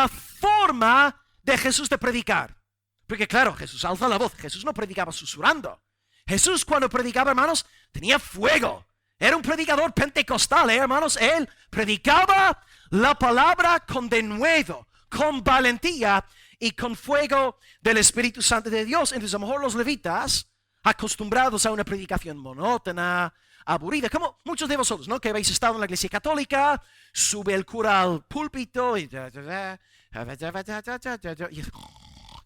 forma de Jesús de predicar. Porque claro, Jesús alza la voz. Jesús no predicaba susurrando. Jesús, cuando predicaba, hermanos, tenía fuego. Era un predicador pentecostal, hermanos. Él predicaba la palabra con denuedo, con valentía y con fuego del Espíritu Santo de Dios. Entonces, a lo mejor los levitas, acostumbrados a una predicación monótona, aburrida, como muchos de vosotros, ¿no? Que habéis estado en la iglesia católica, sube el cura al púlpito y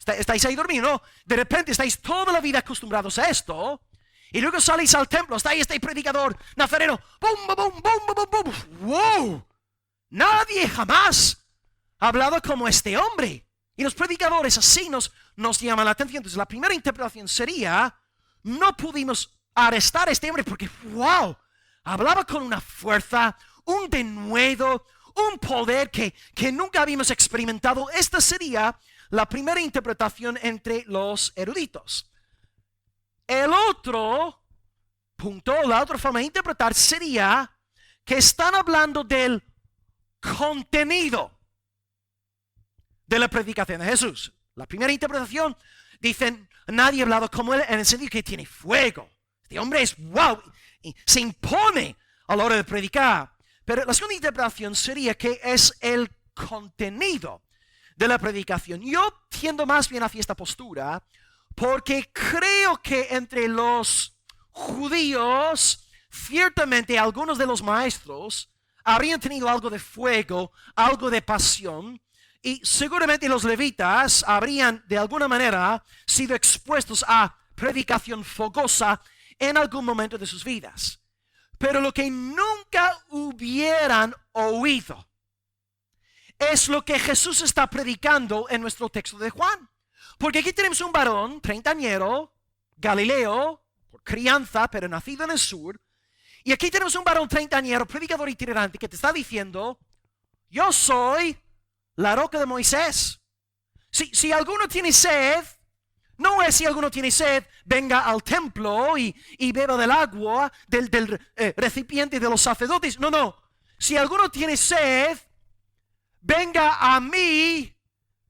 estáis ahí dormidos, ¿no? De repente estáis toda la vida acostumbrados a esto. Y luego salís al templo, está ahí este predicador nazareno. ¡Bum, bum, bum, bum, bum! ¡Wow! Nadie jamás ha hablado como este hombre. Y los predicadores así nos llaman la atención. Entonces la primera interpretación sería, no pudimos arrestar a este hombre porque, wow, hablaba con una fuerza, un denuedo, un poder que nunca habíamos experimentado. Esta sería la primera interpretación entre los eruditos. El otro punto, la otra forma de interpretar sería que están hablando del contenido de la predicación de Jesús. La primera interpretación, dicen, nadie ha hablado como él en el sentido que tiene fuego, Este hombre es wow, y se impone a la hora de predicar. Pero la segunda interpretación sería que es el contenido de la predicación. Yo tiendo más bien hacia esta postura porque creo que entre los judíos, ciertamente algunos de los maestros habrían tenido algo de fuego, algo de pasión, y seguramente los levitas habrían de alguna manera sido expuestos a predicación fogosa en algún momento de sus vidas. Pero lo que nunca hubieran oído es lo que Jesús está predicando en nuestro texto de Juan. Porque aquí tenemos un varón, treintañero, Galileo, por crianza, pero nacido en el sur. Y aquí tenemos un varón treintañero, predicador itinerante, que te está diciendo, yo soy la roca de Moisés. Si alguno tiene sed, no es si alguno tiene sed, venga al templo y beba del agua del recipiente de los sacerdotes. No. Si alguno tiene sed, venga a mí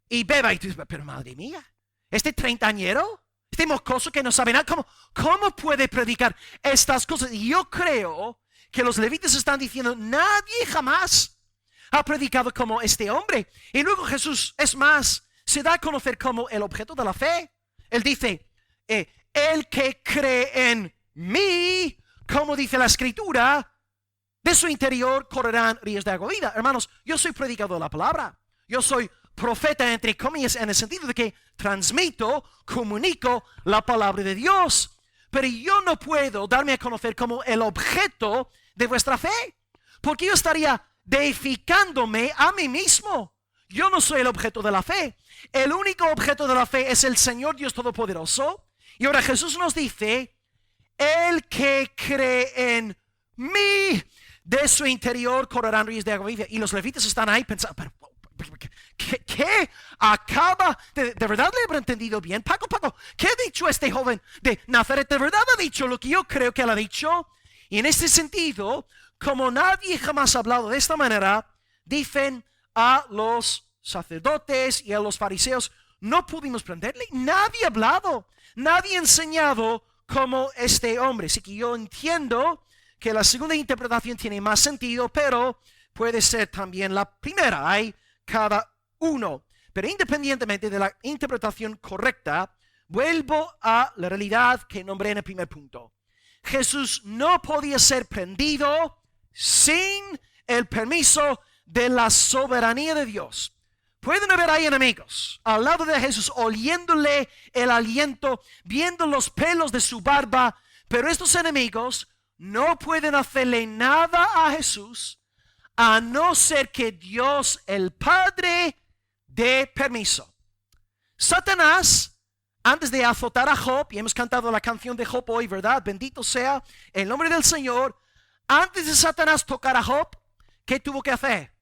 y beba. Y tú dices, pero madre mía, este treintañero, este mocoso que no sabe nada, ¿cómo puede predicar estas cosas? Y yo creo que los levitas están diciendo, nadie jamás ha predicado como este hombre. Y luego Jesús, es más, se da a conocer como el objeto de la fe. Él dice, el que cree en mí, como dice la Escritura, de su interior correrán ríos de agua viva. Hermanos, yo soy predicador de la palabra. Yo soy profeta, entre comillas, en el sentido de que transmito, comunico la palabra de Dios. Pero yo no puedo darme a conocer como el objeto de vuestra fe, porque yo estaría deificándome a mí mismo. Yo no soy el objeto de la fe. El único objeto de la fe es el Señor Dios Todopoderoso. Y ahora Jesús nos dice, el que cree en mí, de su interior correrán ríos de agua viva. Y los levitas están ahí pensando, ¿qué? Acaba de verdad le habrá entendido bien. Paco, ¿qué ha dicho este joven de Nazaret? ¿De verdad ha dicho lo que yo creo que él ha dicho? Y en este sentido, como nadie jamás ha hablado de esta manera, dicen a los sacerdotes y a los fariseos, no pudimos prenderle. Nadie ha hablado, nadie ha enseñado como este hombre. Así que yo entiendo que la segunda interpretación tiene más sentido, pero puede ser también la primera. Hay cada uno. Pero independientemente de la interpretación correcta, vuelvo a la realidad que nombré en el primer punto. Jesús no podía ser prendido sin el permiso de la soberanía de Dios. Pueden haber ahí enemigos al lado de Jesús, oliéndole el aliento, viendo los pelos de su barba, pero estos enemigos no pueden hacerle nada a Jesús a no ser que Dios el Padre dé permiso. Satanás, antes de azotar a Job, y hemos cantado la canción de Job hoy, ¿verdad? Bendito sea el nombre del Señor. Antes de Satanás tocar a Job, ¿qué tuvo que hacer?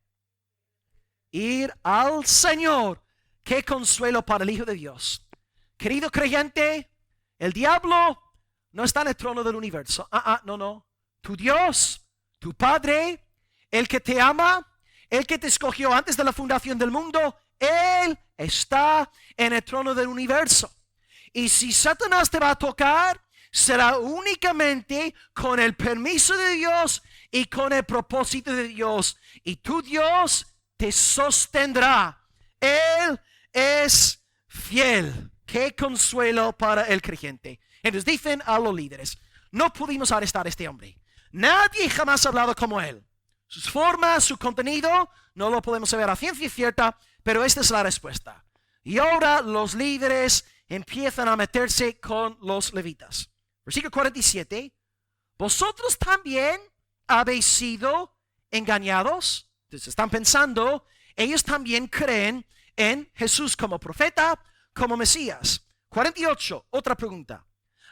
Ir al Señor. Qué consuelo para el Hijo de Dios. Querido creyente, el diablo no está en el trono del universo. No. Tu Dios, tu Padre, el que te ama, el que te escogió antes de la fundación del mundo, Él está en el trono del universo. Y si Satanás te va a tocar, será únicamente con el permiso de Dios y con el propósito de Dios. Y tu Dios te sostendrá. Él es fiel. Qué consuelo para el creyente. Entonces dicen a los líderes, no pudimos arrestar a este hombre. Nadie jamás ha hablado como él. Sus formas, su contenido, no lo podemos saber a ciencia cierta, pero esta es la respuesta. Y ahora los líderes empiezan a meterse con los levitas. Versículo 47. ¿Vosotros también habéis sido engañados? Entonces están pensando, ellos también creen en Jesús como profeta, como Mesías. 48. Otra pregunta.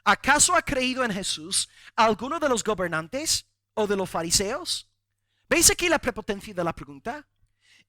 ¿Acaso ha creído en Jesús alguno de los gobernantes o de los fariseos? ¿Veis aquí la prepotencia de la pregunta?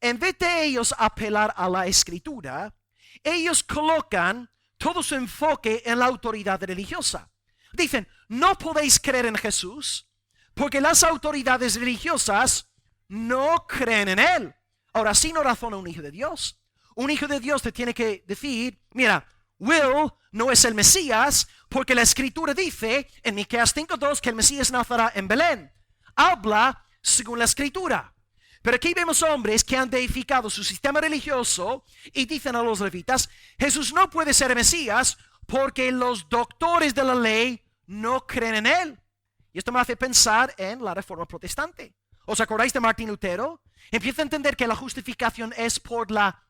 En vez de ellos apelar a la Escritura, ellos colocan todo su enfoque en la autoridad religiosa. Dicen, no podéis creer en Jesús porque las autoridades religiosas no creen en Él. Ahora, así no razona un hijo de Dios. Un hijo de Dios te tiene que decir, mira, Will no es el Mesías Porque la Escritura dice en Miqueas 5:2 que el Mesías nacerá en Belén. Habla según la Escritura. Pero aquí vemos hombres que han deificado su sistema religioso y dicen a los levitas, Jesús no puede ser el Mesías porque los doctores de la ley no creen en él. Y esto me hace pensar en la Reforma Protestante. ¿Os acordáis de Martín Lutero? Empieza a entender que la justificación es por la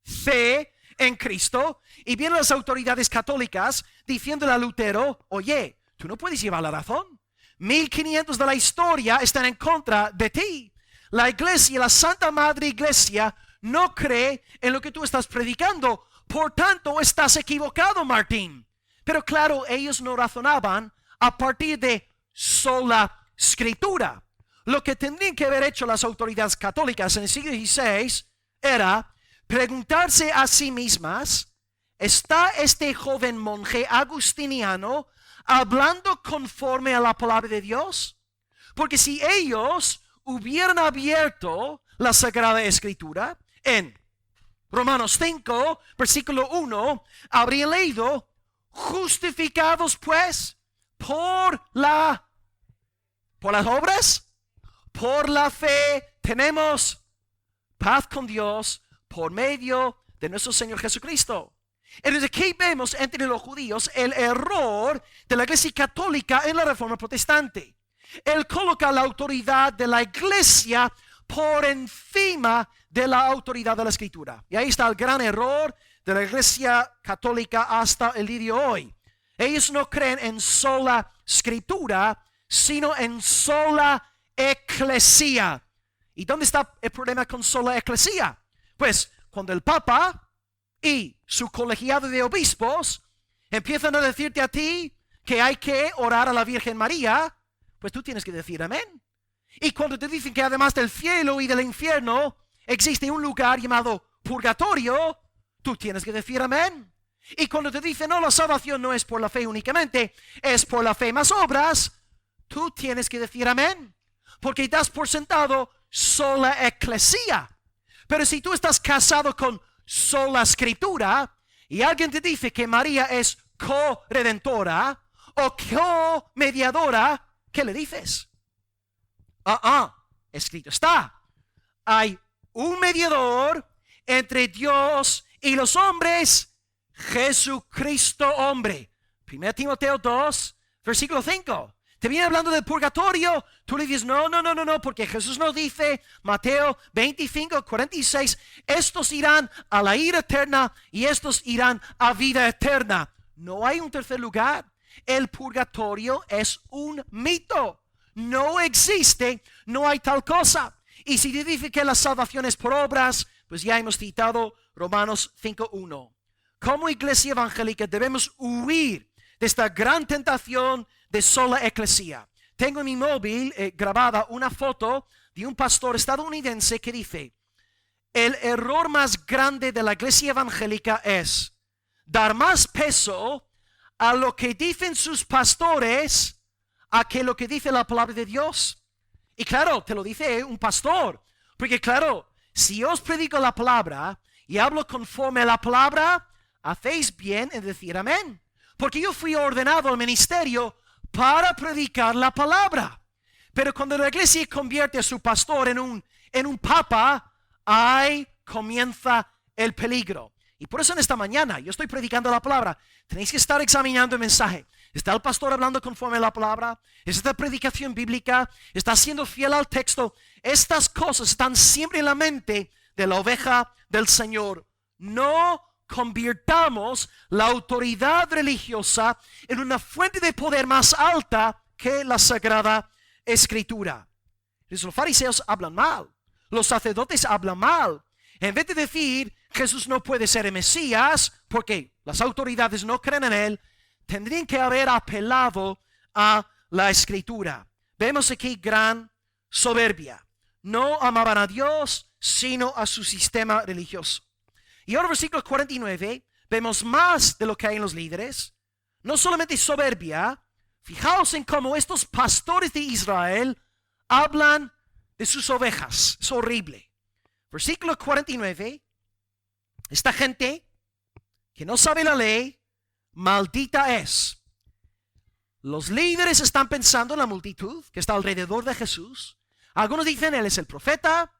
fe en Cristo, y vienen las autoridades católicas diciéndole a Lutero, oye, tú no puedes llevar la razón. 1500 de la historia están en contra de ti. La iglesia, la Santa Madre Iglesia, no cree en lo que tú estás predicando. Por tanto, estás equivocado, Martín. Pero claro, ellos no razonaban a partir de sola Escritura. Lo que tendrían que haber hecho las autoridades católicas en el siglo XVI era preguntarse a sí mismas, ¿está este joven monje agustiniano hablando conforme a la palabra de Dios? Porque si ellos hubieran abierto la Sagrada Escritura en Romanos 5, versículo 1, habrían leído, justificados pues por las obras, por la fe, tenemos paz con Dios por medio de nuestro Señor Jesucristo. Entonces aquí vemos entre los judíos el error de la Iglesia Católica en la Reforma Protestante. Él coloca la autoridad de la Iglesia por encima de la autoridad de la Escritura. Y ahí está el gran error de la Iglesia Católica hasta el día de hoy. Ellos no creen en sola Escritura, sino en sola Eclesia. ¿Y dónde está el problema con sola Eclesia? Pues cuando el Papa y su colegiado de obispos empiezan a decirte a ti que hay que orar a la Virgen María, pues tú tienes que decir amén. Y cuando te dicen que además del cielo y del infierno existe un lugar llamado purgatorio, tú tienes que decir amén. Y cuando te dicen, no, la salvación no es por la fe únicamente, es por la fe más obras, tú tienes que decir amén. Porque das por sentado sola Eclesia. Pero si tú estás casado con sola Escritura y alguien te dice que María es co-redentora o co-mediadora, ¿qué le dices? Escrito está. Hay un mediador entre Dios y los hombres, Jesucristo hombre. 1 Timoteo 2, versículo 5. Te viene hablando del purgatorio, tú le dices, no, porque Jesús nos dice, Mateo 25, 46, estos irán a la ira eterna y estos irán a vida eterna. No hay un tercer lugar. El purgatorio es un mito. No existe, no hay tal cosa. Y si te dice que la salvación es por obras, pues ya hemos citado Romanos 5:1. Como iglesia evangélica debemos huir de esta gran tentación de sola Eclesia. Tengo en mi móvil grabada una foto de un pastor estadounidense que dice, el error más grande de la iglesia evangélica es dar más peso a lo que dicen sus pastores a que lo que dice la palabra de Dios. Y claro, te lo dice un pastor, porque claro, si os predico la palabra y hablo conforme a la palabra, hacéis bien en decir amén. Porque yo fui ordenado al ministerio para predicar la palabra. Pero cuando la iglesia convierte a su pastor en un papa, ahí comienza el peligro. Y por eso en esta mañana yo estoy predicando la palabra. Tenéis que estar examinando el mensaje. ¿Está el pastor hablando conforme a la palabra? ¿Es esta predicación bíblica? ¿Está siendo fiel al texto? Estas cosas están siempre en la mente de la oveja del Señor. No convirtamos la autoridad religiosa en una fuente de poder más alta que la Sagrada Escritura. Los fariseos hablan mal. Los sacerdotes hablan mal. En vez de decir Jesús no puede ser el Mesías porque las autoridades no creen en él, tendrían que haber apelado a la Escritura. Vemos aquí gran soberbia. No amaban a Dios, sino a su sistema religioso. Y ahora versículo 49, vemos más de lo que hay en los líderes. No solamente soberbia, fijaos en cómo estos pastores de Israel hablan de sus ovejas. Es horrible. Versículo 49, esta gente que no sabe la ley, maldita es. Los líderes están pensando en la multitud que está alrededor de Jesús. Algunos dicen Él es el profeta.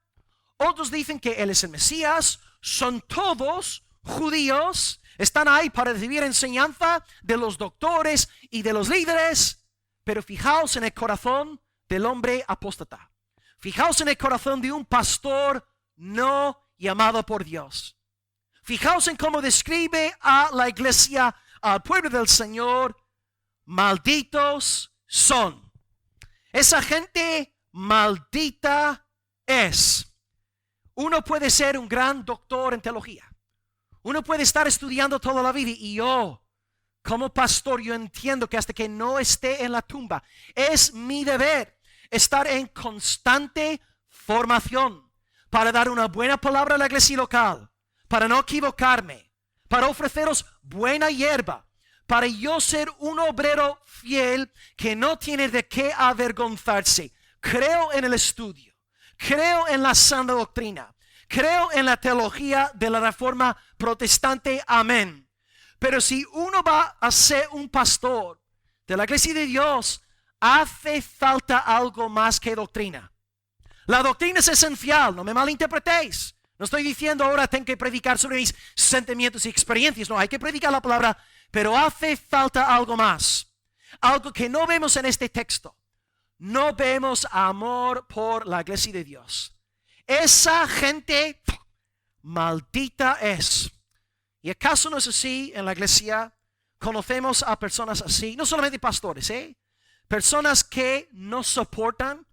Otros dicen que Él es el Mesías. Son todos judíos. Están ahí para recibir enseñanza de los doctores y de los líderes. Pero fijaos en el corazón del hombre apóstata. Fijaos en el corazón de un pastor no llamado por Dios. Fijaos en cómo describe a la iglesia, al pueblo del Señor. Malditos son. Esa gente maldita es. Uno puede ser un gran doctor en teología. Uno puede estar estudiando toda la vida y yo, como pastor, yo entiendo que hasta que no esté en la tumba, es mi deber estar en constante formación para dar una buena palabra a la iglesia local, para no equivocarme, para ofreceros buena hierba, para yo ser un obrero fiel que no tiene de qué avergonzarse. Creo en el estudio, creo en la sana doctrina, creo en la teología de la Reforma protestante, amén. Pero si uno va a ser un pastor de la iglesia de Dios, hace falta algo más que doctrina. La doctrina es esencial, no me malinterpretéis. No estoy diciendo ahora tengo que predicar sobre mis sentimientos y experiencias. No, hay que predicar la palabra, pero hace falta algo más. Algo que no vemos en este texto. No vemos amor por la iglesia de Dios. Esa gente maldita es. ¿Y acaso no es así en la iglesia? Conocemos a personas así, no solamente pastores, personas que no soportan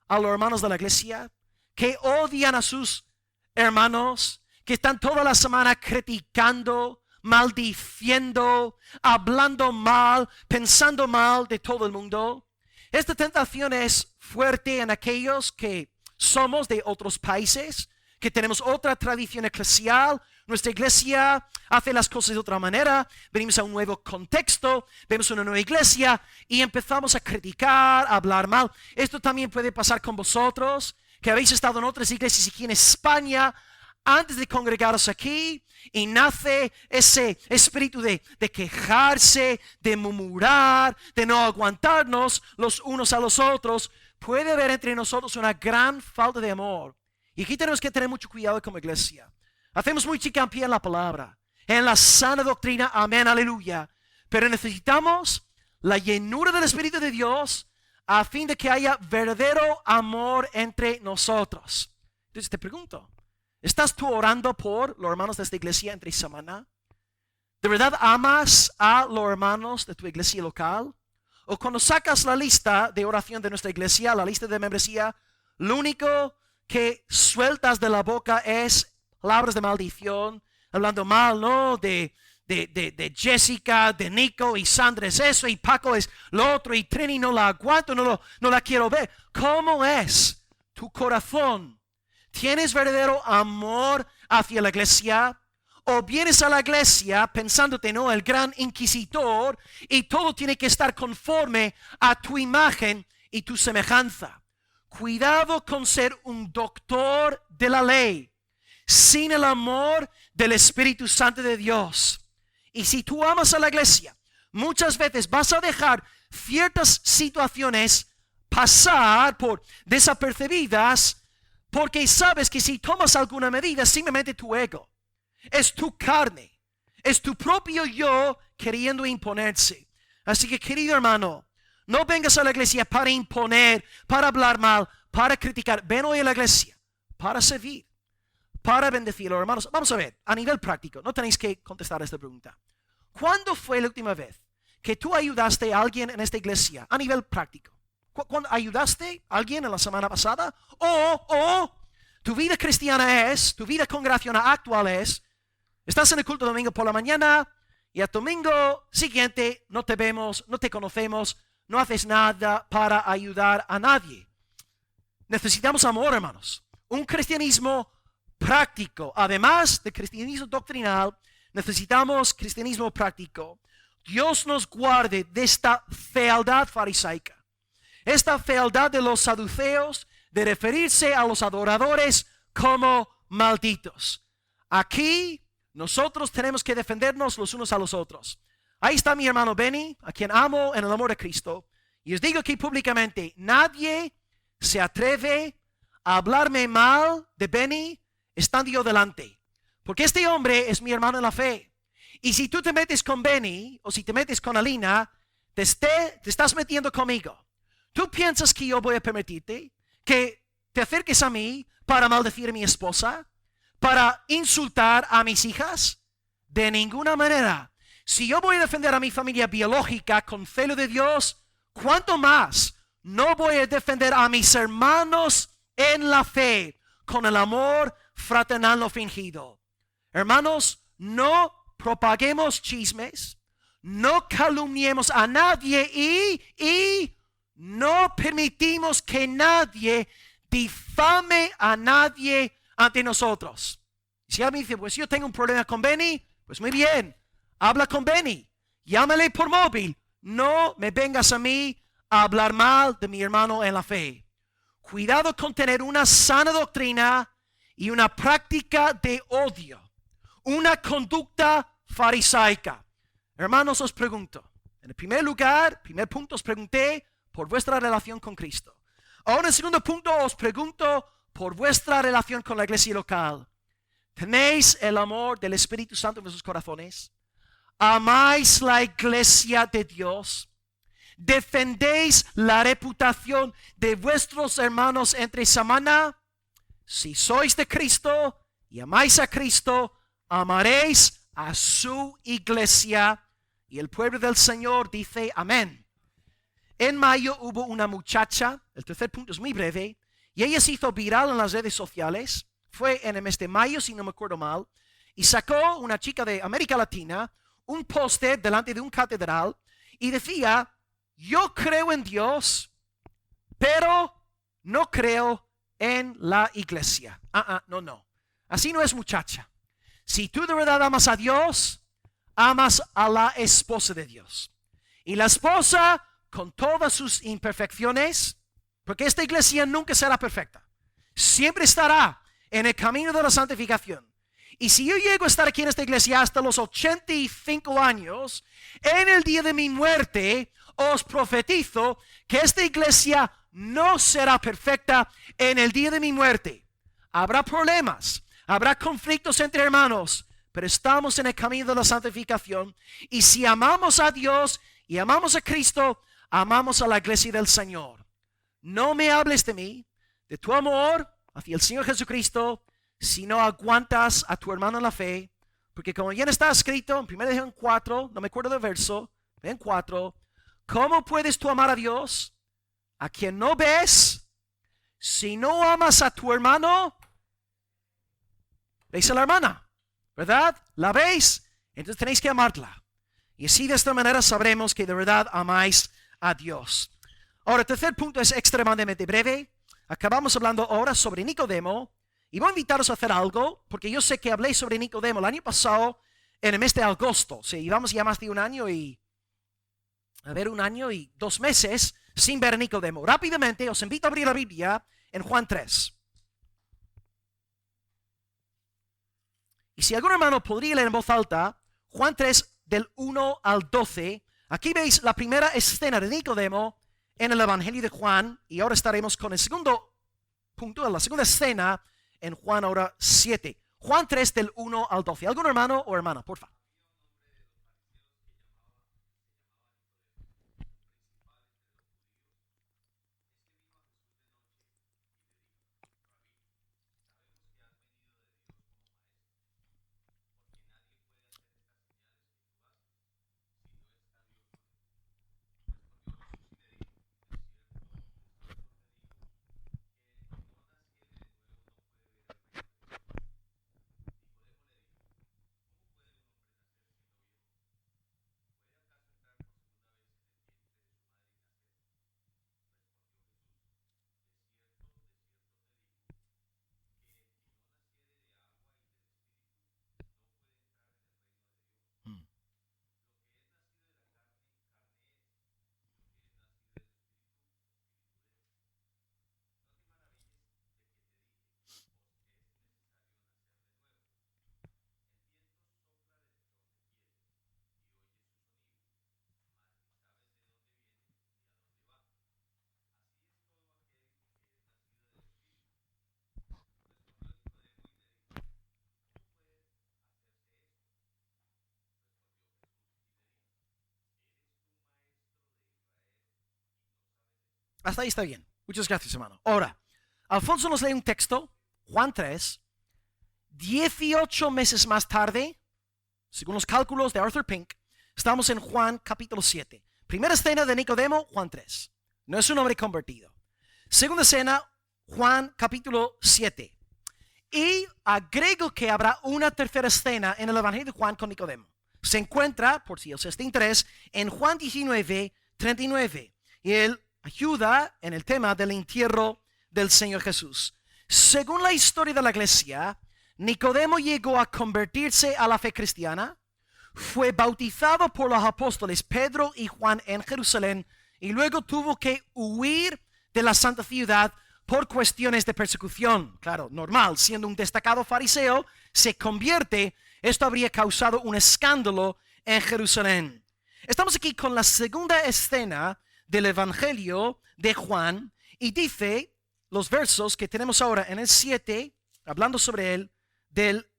a los hermanos de la iglesia, que odian a sus hermanos, que están toda la semana criticando, maldiciendo, hablando mal, pensando mal de todo el mundo. Esta tentación es fuerte en aquellos que somos de otros países, que tenemos otra tradición eclesial. Nuestra iglesia hace las cosas de otra manera. Venimos a un nuevo contexto, vemos una nueva iglesia y empezamos a criticar, a hablar mal. Esto también puede pasar con vosotros, que habéis estado en otras iglesias aquí en España antes de congregaros aquí, y nace ese espíritu de quejarse, de murmurar, de no aguantarnos los unos a los otros. Puede haber entre nosotros una gran falta de amor. Y aquí tenemos que tener mucho cuidado como iglesia. Hacemos mucho hincapié en la palabra, en la sana doctrina, amén, aleluya. Pero necesitamos la llenura del Espíritu de Dios a fin de que haya verdadero amor entre nosotros. Entonces te pregunto, ¿estás tú orando por los hermanos de esta iglesia entre semana? ¿De verdad amas a los hermanos de tu iglesia local? ¿O cuando sacas la lista de oración de nuestra iglesia, la lista de membresía, lo único que sueltas de la boca es palabras de maldición, hablando mal, ¿no? De Jessica, de Nico y Sandra es eso y Paco es lo otro y Trini no la aguanto, no la quiero ver. ¿Cómo es tu corazón? ¿Tienes verdadero amor hacia la iglesia? ¿O vienes a la iglesia pensándote, no, el gran inquisidor y todo tiene que estar conforme a tu imagen y tu semejanza? Cuidado con ser un doctor de la ley sin el amor del Espíritu Santo de Dios. Y si tú amas a la iglesia, muchas veces vas a dejar ciertas situaciones pasar por desapercibidas porque sabes que si tomas alguna medida, simplemente tu ego, es tu carne, es tu propio yo queriendo imponerse. Así que, querido hermano, no vengas a la iglesia para imponer, para hablar mal, para criticar. Ven hoy a la iglesia para servir, para bendecir a los hermanos. Vamos a ver, a nivel práctico, no tenéis que contestar esta pregunta. ¿Cuándo fue la última vez que tú ayudaste a alguien en esta iglesia a nivel práctico? ¿Cuándo ayudaste a alguien en la semana pasada? O tu vida cristiana es, tu vida congregacional actual es, estás en el culto domingo por la mañana y el domingo siguiente no te vemos, no te conocemos, no haces nada para ayudar a nadie. Necesitamos amor, hermanos. Un cristianismo práctico. Además del cristianismo doctrinal, necesitamos cristianismo práctico. Dios nos guarde de esta fealdad farisaica. Esta fealdad de los saduceos de referirse a los adoradores como malditos. Aquí nosotros tenemos que defendernos los unos a los otros. Ahí está mi hermano Benny, a quien amo en el amor de Cristo. Y os digo aquí públicamente, nadie se atreve a hablarme mal de Benny estando yo delante. Porque este hombre es mi hermano en la fe. Y si tú te metes con Benny o si te metes con Alina, te estás metiendo conmigo. ¿Tú piensas que yo voy a permitirte que te acerques a mí para maldecir a mi esposa? ¿Para insultar a mis hijas? De ninguna manera. Si yo voy a defender a mi familia biológica con celo de Dios, ¿cuánto más no voy a defender a mis hermanos en la fe con el amor fraternal no fingido? Hermanos, no propaguemos chismes, no calumniemos a nadie y no permitimos que nadie difame a nadie ante nosotros. Si alguien dice, pues yo tengo un problema con Benny, pues muy bien, habla con Benny, llámale por móvil, no me vengas a mí a hablar mal de mi hermano en la fe. Cuidado con tener una sana doctrina y una práctica de odio, una conducta farisaica. Hermanos, os pregunto, en el primer lugar, primer punto, os pregunté por vuestra relación con Cristo. Ahora en el segundo punto os pregunto por vuestra relación con la iglesia local. ¿Tenéis el amor del Espíritu Santo en vuestros corazones? ¿Amáis la iglesia de Dios? ¿Defendéis la reputación de vuestros hermanos entre semana? Si sois de Cristo y amáis a Cristo, amaréis a su iglesia. Y el pueblo del Señor dice amén. En mayo hubo una muchacha, el tercer punto es muy breve, y ella se hizo viral en las redes sociales. Fue en el mes de mayo, si no me acuerdo mal, y sacó una chica de América Latina un póster delante de un catedral y decía, yo creo en Dios, pero no creo en la iglesia. No. Así no es, muchacha. Si tú de verdad amas a Dios, amas a la esposa de Dios. Y la esposa, con todas sus imperfecciones, porque esta iglesia nunca será perfecta, siempre estará en el camino de la santificación. Y si yo llego a estar aquí en esta iglesia hasta los 85 años, en el día de mi muerte, os profetizo que esta iglesia no será perfecta en el día de mi muerte. Habrá problemas, habrá conflictos entre hermanos, pero estamos en el camino de la santificación. Y si amamos a Dios y amamos a Cristo, amamos a la iglesia del Señor. No me hables de mí, de tu amor hacia el Señor Jesucristo, si no aguantas a tu hermano en la fe, porque como ya está escrito en 1 Juan 4, no me acuerdo del verso, en 4, ¿cómo puedes tú amar a Dios a quien no ves? Si no amas a tu hermano, veis a la hermana, ¿verdad? ¿La veis? Entonces tenéis que amarla. Y así de esta manera sabremos que de verdad amáis a Dios. Ahora, el tercer punto es extremadamente breve. Acabamos hablando ahora sobre Nicodemo. Y voy a invitaros a hacer algo, porque yo sé que hablé sobre Nicodemo el año pasado, en el mes de agosto. Sí, llevamos ya más de un año y 2 meses sin ver a Nicodemo. Rápidamente os invito a abrir la Biblia en Juan 3. Y si algún hermano podría leer en voz alta, Juan 3 del 1 al 12. Aquí veis la primera escena de Nicodemo en el Evangelio de Juan. Y ahora estaremos con el segundo punto, la segunda escena en Juan ahora 7. Juan 3 del 1 al 12. ¿Algún hermano o hermana, por favor? Hasta ahí está bien. Muchas gracias, hermano. Ahora, Alfonso nos lee un texto, Juan 3, 18 meses más tarde, según los cálculos de Arthur Pink, estamos en Juan capítulo 7. Primera escena de Nicodemo, Juan 3. No es un hombre convertido. Segunda escena, Juan capítulo 7. Y agrego que habrá una tercera escena en el Evangelio de Juan con Nicodemo. Se encuentra, por si os está interés, en Juan 19, 39. Y él ayuda en el tema del entierro del Señor Jesús. Según la historia de la iglesia, Nicodemo llegó a convertirse a la fe cristiana, fue bautizado por los apóstoles Pedro y Juan en Jerusalén y luego tuvo que huir de la santa ciudad por cuestiones de persecución. Claro, normal, siendo un destacado fariseo, se convierte. Esto habría causado un escándalo en Jerusalén. Estamos aquí con la segunda escena del Evangelio de Juan y dice los versos que tenemos ahora en el 7, hablando sobre él, del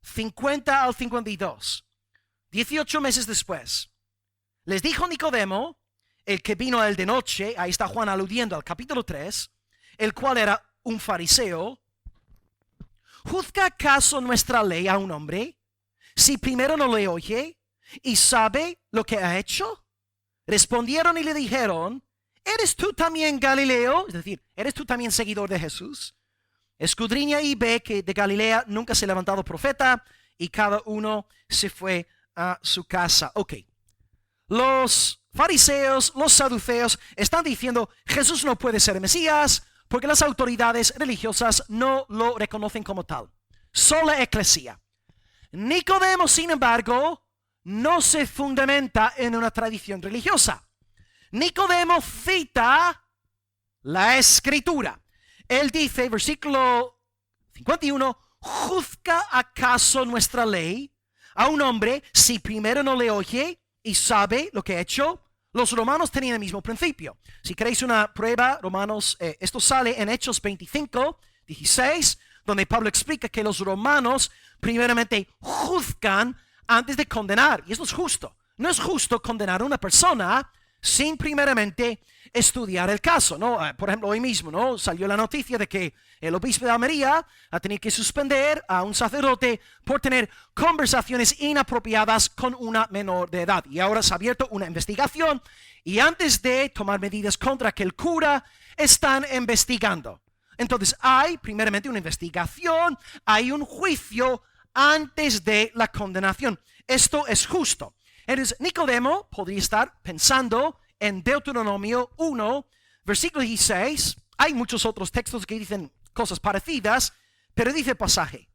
50 al 52. 18 meses después, les dijo Nicodemo, el que vino a él de noche, ahí está Juan aludiendo al capítulo 3, el cual era un fariseo: ¿juzga acaso nuestra ley a un hombre si primero no le oye y sabe lo que ha hecho? Respondieron y le dijeron: ¿eres tú también Galileo? Es decir, ¿eres tú también seguidor de Jesús? Escudriña y ve que de Galilea nunca se ha levantado profeta. Y cada uno se fue a su casa. Ok. Los fariseos, los saduceos están diciendo: Jesús no puede ser el Mesías porque las autoridades religiosas no lo reconocen como tal. Sola eclesía. Nicodemo, sin embargo, no se fundamenta en una tradición religiosa. Nicodemo cita la Escritura. Él dice, versículo 51, ¿juzga acaso nuestra ley a un hombre si primero no le oye y sabe lo que ha hecho? Los romanos tenían el mismo principio. Si queréis una prueba, Romanos, esto sale en Hechos 25, 16, donde Pablo explica que los romanos primeramente juzgan antes de condenar. Y esto es justo. No es justo condenar a una persona sin primeramente estudiar el caso, ¿no? Por ejemplo, hoy mismo, ¿no? Salió la noticia de que el obispo de Almería ha tenido que suspender a un sacerdote por tener conversaciones inapropiadas con una menor de edad. Y ahora se ha abierto una investigación y antes de tomar medidas contra aquel cura, están investigando. Entonces hay primeramente una investigación, hay un juicio antes de la condenación. Esto es justo. Entonces Nicodemo podría estar pensando en Deuteronomio 1, versículo 16. Hay muchos otros textos que dicen cosas parecidas, pero dice el pasaje: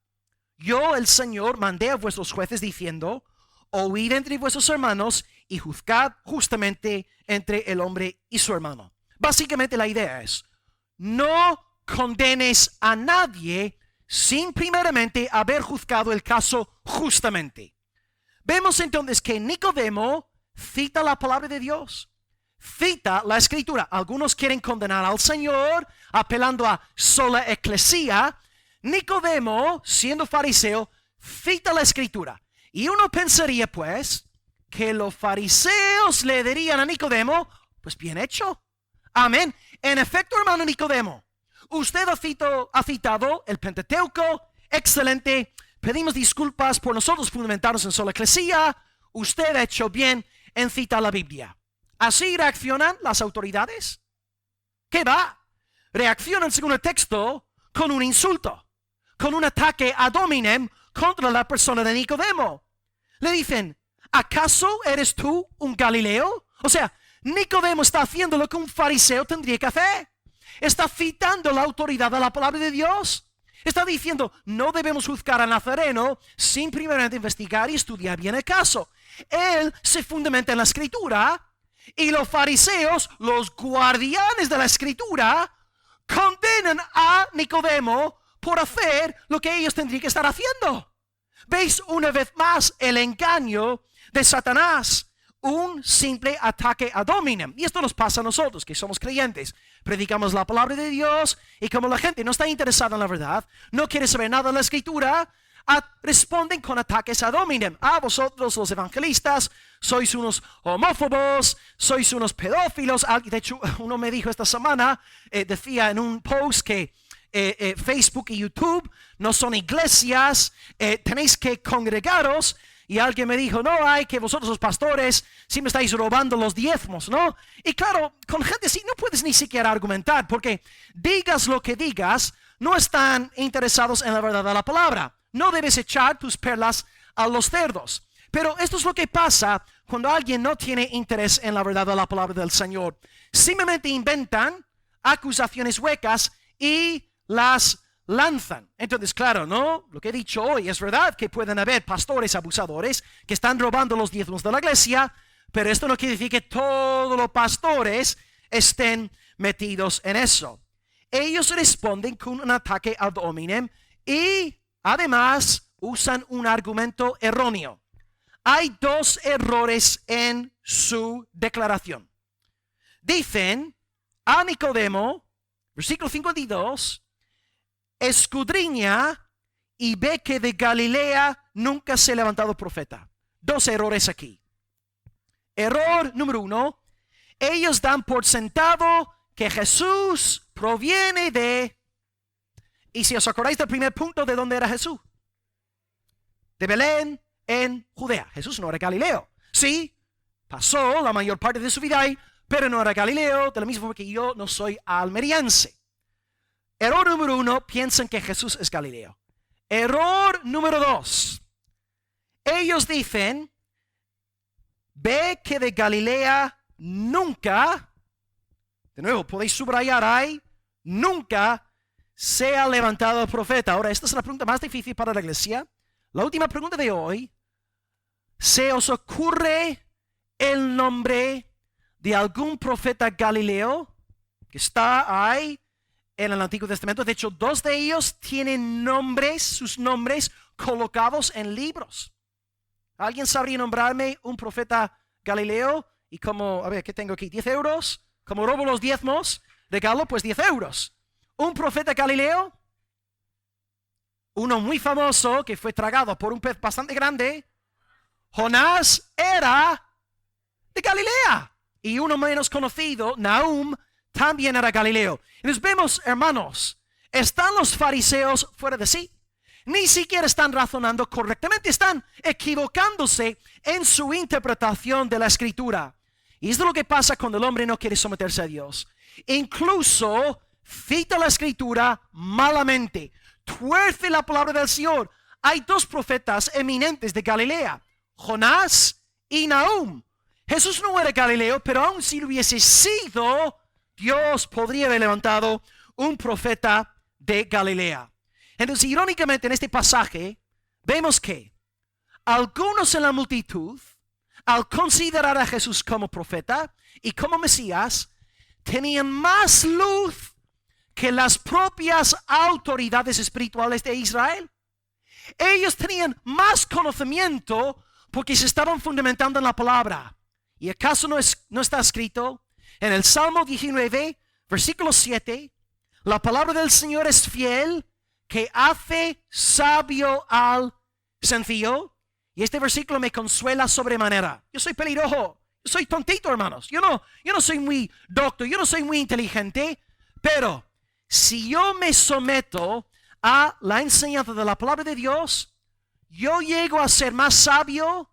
yo, el Señor, mandé a vuestros jueces diciendo: oíd entre vuestros hermanos y juzgad justamente entre el hombre y su hermano. Básicamente la idea es: no condenes a nadie sin primeramente haber juzgado el caso justamente. Vemos entonces que Nicodemo cita la palabra de Dios, cita la Escritura. Algunos quieren condenar al Señor apelando a sola eclesía. Nicodemo, siendo fariseo, cita la Escritura. Y uno pensaría pues que los fariseos le dirían a Nicodemo: pues bien hecho. Amén. En efecto, hermano Nicodemo, usted ha citado el Pentateuco. Excelente. Pedimos disculpas por nosotros fundamentarnos en sola eclesía. Usted ha hecho bien en citar la Biblia. ¿Así reaccionan las autoridades? ¿Qué va? Reaccionan, según el texto, con un insulto, con un ataque ad hominem contra la persona de Nicodemo. Le dicen: ¿acaso eres tú un Galileo? O sea, Nicodemo está haciendo lo que un fariseo tendría que hacer. Está citando la autoridad de la palabra de Dios. Está diciendo: no debemos juzgar a Nazareno sin primeramente investigar y estudiar bien el caso. Él se fundamenta en la Escritura y los fariseos, los guardianes de la Escritura, condenan a Nicodemo por hacer lo que ellos tendrían que estar haciendo. ¿Veis una vez más el engaño de Satanás? Un simple ataque ad hominem. Y esto nos pasa a nosotros que somos creyentes. Predicamos la palabra de Dios y como la gente no está interesada en la verdad, no quiere saber nada de la Escritura, responden con ataques ad hominem. Vosotros los evangelistas sois unos homófobos, sois unos pedófilos. De hecho, uno me dijo esta semana, decía en un post que Facebook y YouTube no son iglesias, tenéis que congregaros. Y alguien me dijo, no, hay que vosotros los pastores siempre estáis robando los diezmos, ¿no? Y claro, con gente así no puedes ni siquiera argumentar, porque digas lo que digas, no están interesados en la verdad de la palabra. No debes echar tus perlas a los cerdos. Pero esto es lo que pasa cuando alguien no tiene interés en la verdad de la palabra del Señor. Simplemente inventan acusaciones huecas y las lanzan. Entonces, claro, ¿no? Lo que he dicho hoy es verdad que pueden haber pastores abusadores que están robando los diezmos de la iglesia, pero esto no quiere decir que todos los pastores estén metidos en eso. Ellos responden con un ataque ad hominem y además usan un argumento erróneo. Hay dos errores en su declaración. Dicen a Nicodemo, versículo 52, escudriña y ve que de Galilea nunca se ha levantado profeta. Dos errores aquí. Error número 1, ellos dan por sentado que Jesús proviene de, y si os acordáis del primer punto, ¿de dónde era Jesús? De Belén en Judea. Jesús no era Galileo. Sí, pasó la mayor parte de su vida ahí, pero no era Galileo, de la misma forma que yo no soy almeriense. Error número 1, piensan que Jesús es Galileo. Error número 2, ellos dicen, ve que de Galilea nunca, de nuevo, podéis subrayar ahí, nunca se ha levantado el profeta. Ahora, esta es la pregunta más difícil para la iglesia. La última pregunta de hoy, ¿se os ocurre el nombre de algún profeta Galileo que está ahí en el Antiguo Testamento? De hecho, 2 de ellos tienen nombres, sus nombres colocados en libros. ¿Alguien sabría nombrarme un profeta Galileo? Y como, a ver, ¿qué tengo aquí? 10 euros. Como robo los diezmos, regalo pues 10 euros. Un profeta Galileo, uno muy famoso que fue tragado por un pez bastante grande. Jonás era de Galilea. Y uno menos conocido, Nahum, también era Galileo. Entonces vemos, hermanos, están los fariseos fuera de sí. Ni siquiera están razonando correctamente, están equivocándose en su interpretación de la Escritura. Y esto es lo que pasa cuando el hombre no quiere someterse a Dios. Incluso cita la Escritura malamente, tuerce la palabra del Señor. Hay 2 profetas eminentes de Galilea, Jonás y Nahum. Jesús no era Galileo, pero aun si lo hubiese sido, Dios podría haber levantado un profeta de Galilea. Entonces, irónicamente, en este pasaje, vemos que algunos en la multitud, al considerar a Jesús como profeta y como Mesías, tenían más luz que las propias autoridades espirituales de Israel. Ellos tenían más conocimiento porque se estaban fundamentando en la palabra. ¿Y acaso no está escrito en el Salmo 19, versículo 7? La palabra del Señor es fiel, que hace sabio al sencillo. Y este versículo me consuela sobremanera. Yo soy pelirrojo, yo soy tontito, hermanos. Yo no soy muy docto, yo no soy muy inteligente. Pero si yo me someto a la enseñanza de la palabra de Dios, yo llego a ser más sabio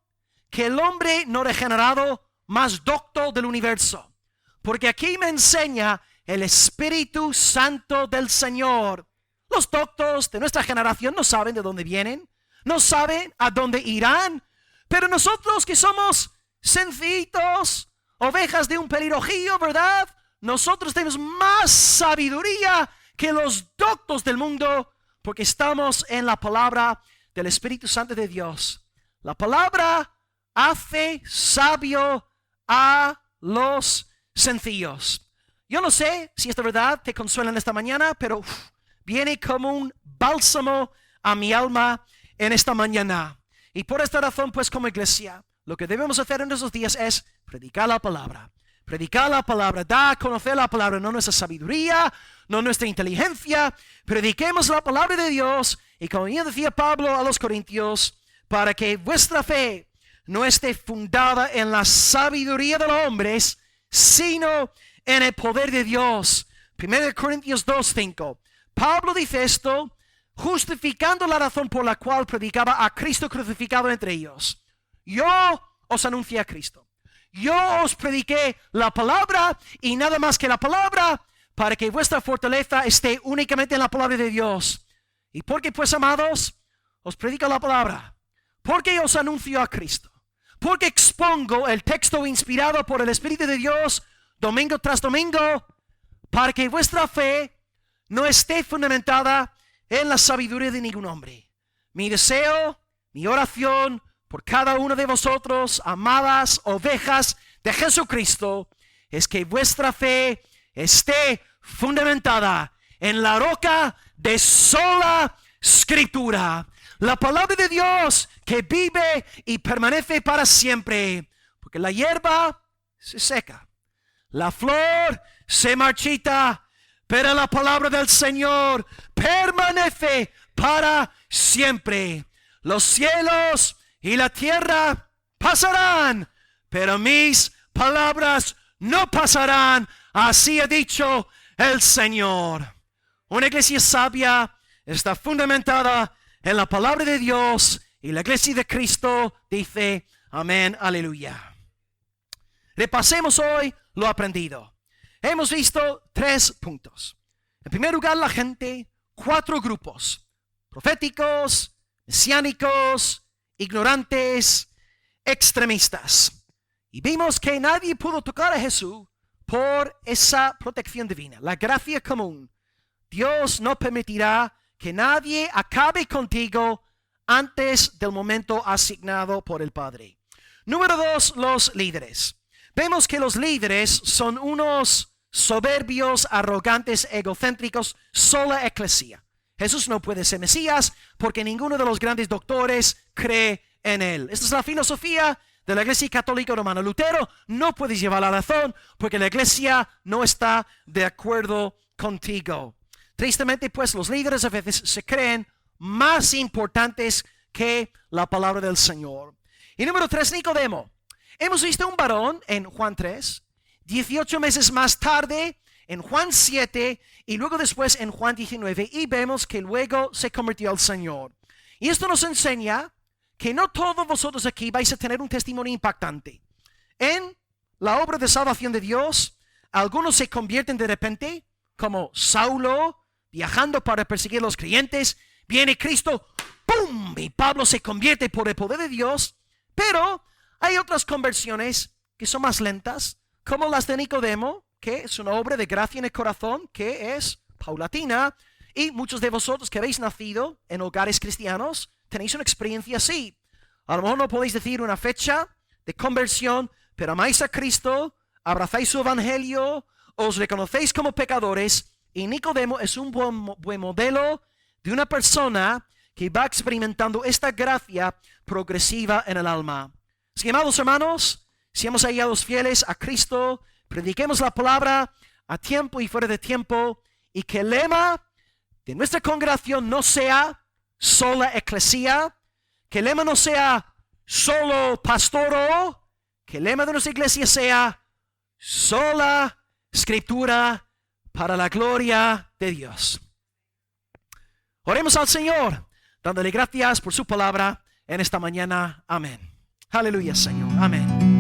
que el hombre no regenerado más docto del universo. Porque aquí me enseña el Espíritu Santo del Señor. Los doctos de nuestra generación no saben de dónde vienen, no saben a dónde irán, pero nosotros que somos sencillitos, ovejas de un pelirrojillo, ¿verdad? Nosotros tenemos más sabiduría que los doctos del mundo, porque estamos en la palabra del Espíritu Santo de Dios. La palabra hace sabio a los sencillos. Yo no sé si esta verdad te consuela en esta mañana, pero viene como un bálsamo a mi alma en esta mañana. Y por esta razón, pues como iglesia, lo que debemos hacer en estos días es predicar la palabra. Predicar la palabra, da a conocer la palabra, no nuestra sabiduría, no nuestra inteligencia. Prediquemos la palabra de Dios Y como bien decía Pablo a los Corintios, para que vuestra fe no esté fundada en la sabiduría de los hombres, sino en el poder de Dios. 1 Corintios 2:5. Pablo dice esto justificando la razón por la cual predicaba a Cristo crucificado entre ellos. Yo os anuncié a Cristo. Yo os prediqué la palabra y nada más que la palabra, para que vuestra fortaleza esté únicamente en la palabra de Dios. ¿Y por qué, pues, amados, os predico la palabra? Porque os anuncio a Cristo. Porque expongo el texto inspirado por el Espíritu de Dios domingo tras domingo, para que vuestra fe no esté fundamentada en la sabiduría de ningún hombre. Mi deseo, mi oración por cada uno de vosotros, amadas ovejas de Jesucristo, es que vuestra fe esté fundamentada en la roca de sola Escritura, la palabra de Dios que vive y permanece para siempre, porque la hierba se seca, la flor se marchita, pero la palabra del Señor permanece para siempre. Los cielos y la tierra pasarán, pero mis palabras no pasarán. Así ha dicho el Señor. Una iglesia sabia está fundamentada en la palabra de Dios, y la iglesia de Cristo dice amén, aleluya. Repasemos hoy lo aprendido. Hemos visto 3 puntos. En primer lugar, la gente, 4 grupos: proféticos, mesiánicos, ignorantes, extremistas. Y vimos que nadie pudo tocar a Jesús por esa protección divina, la gracia común. Dios no permitirá que nadie acabe contigo antes del momento asignado por el Padre. Número 2, los líderes. Vemos que los líderes son unos soberbios, arrogantes, egocéntricos, sola eclesia. Jesús no puede ser Mesías porque ninguno de los grandes doctores cree en él. Esta es la filosofía de la Iglesia Católica Romana. Lutero no puede llevar la razón porque la Iglesia no está de acuerdo contigo. Tristemente, pues, los líderes a veces se creen más importantes que la palabra del Señor. Y número 3, Nicodemo. Hemos visto un varón en Juan 3, 18 meses más tarde en Juan 7 y luego después en Juan 19, y vemos que luego se convirtió al Señor. Y esto nos enseña que no todos vosotros aquí vais a tener un testimonio impactante. En la obra de salvación de Dios, algunos se convierten de repente, como Saulo, viajando para perseguir a los creyentes. Viene Cristo, ¡pum! Y Pablo se convierte por el poder de Dios. Pero hay otras conversiones que son más lentas, como las de Nicodemo, que es una obra de gracia en el corazón, que es paulatina. Y muchos de vosotros que habéis nacido en hogares cristianos, tenéis una experiencia así. A lo mejor no podéis decir una fecha de conversión, pero amáis a Cristo, abrazáis su evangelio, os reconocéis como pecadores, y Nicodemo es un buen modelo de una persona que va experimentando esta gracia progresiva en el alma. Así que, amados hermanos, seamos hallados fieles a Cristo, prediquemos la palabra a tiempo y fuera de tiempo, y que el lema de nuestra congregación no sea sola eclesia, que el lema no sea solo pastoro, que el lema de nuestra iglesia sea sola Escritura para la gloria de Dios. Oremos al Señor, dándole gracias por su palabra en esta mañana. Amén. Aleluya, Señor. Amén.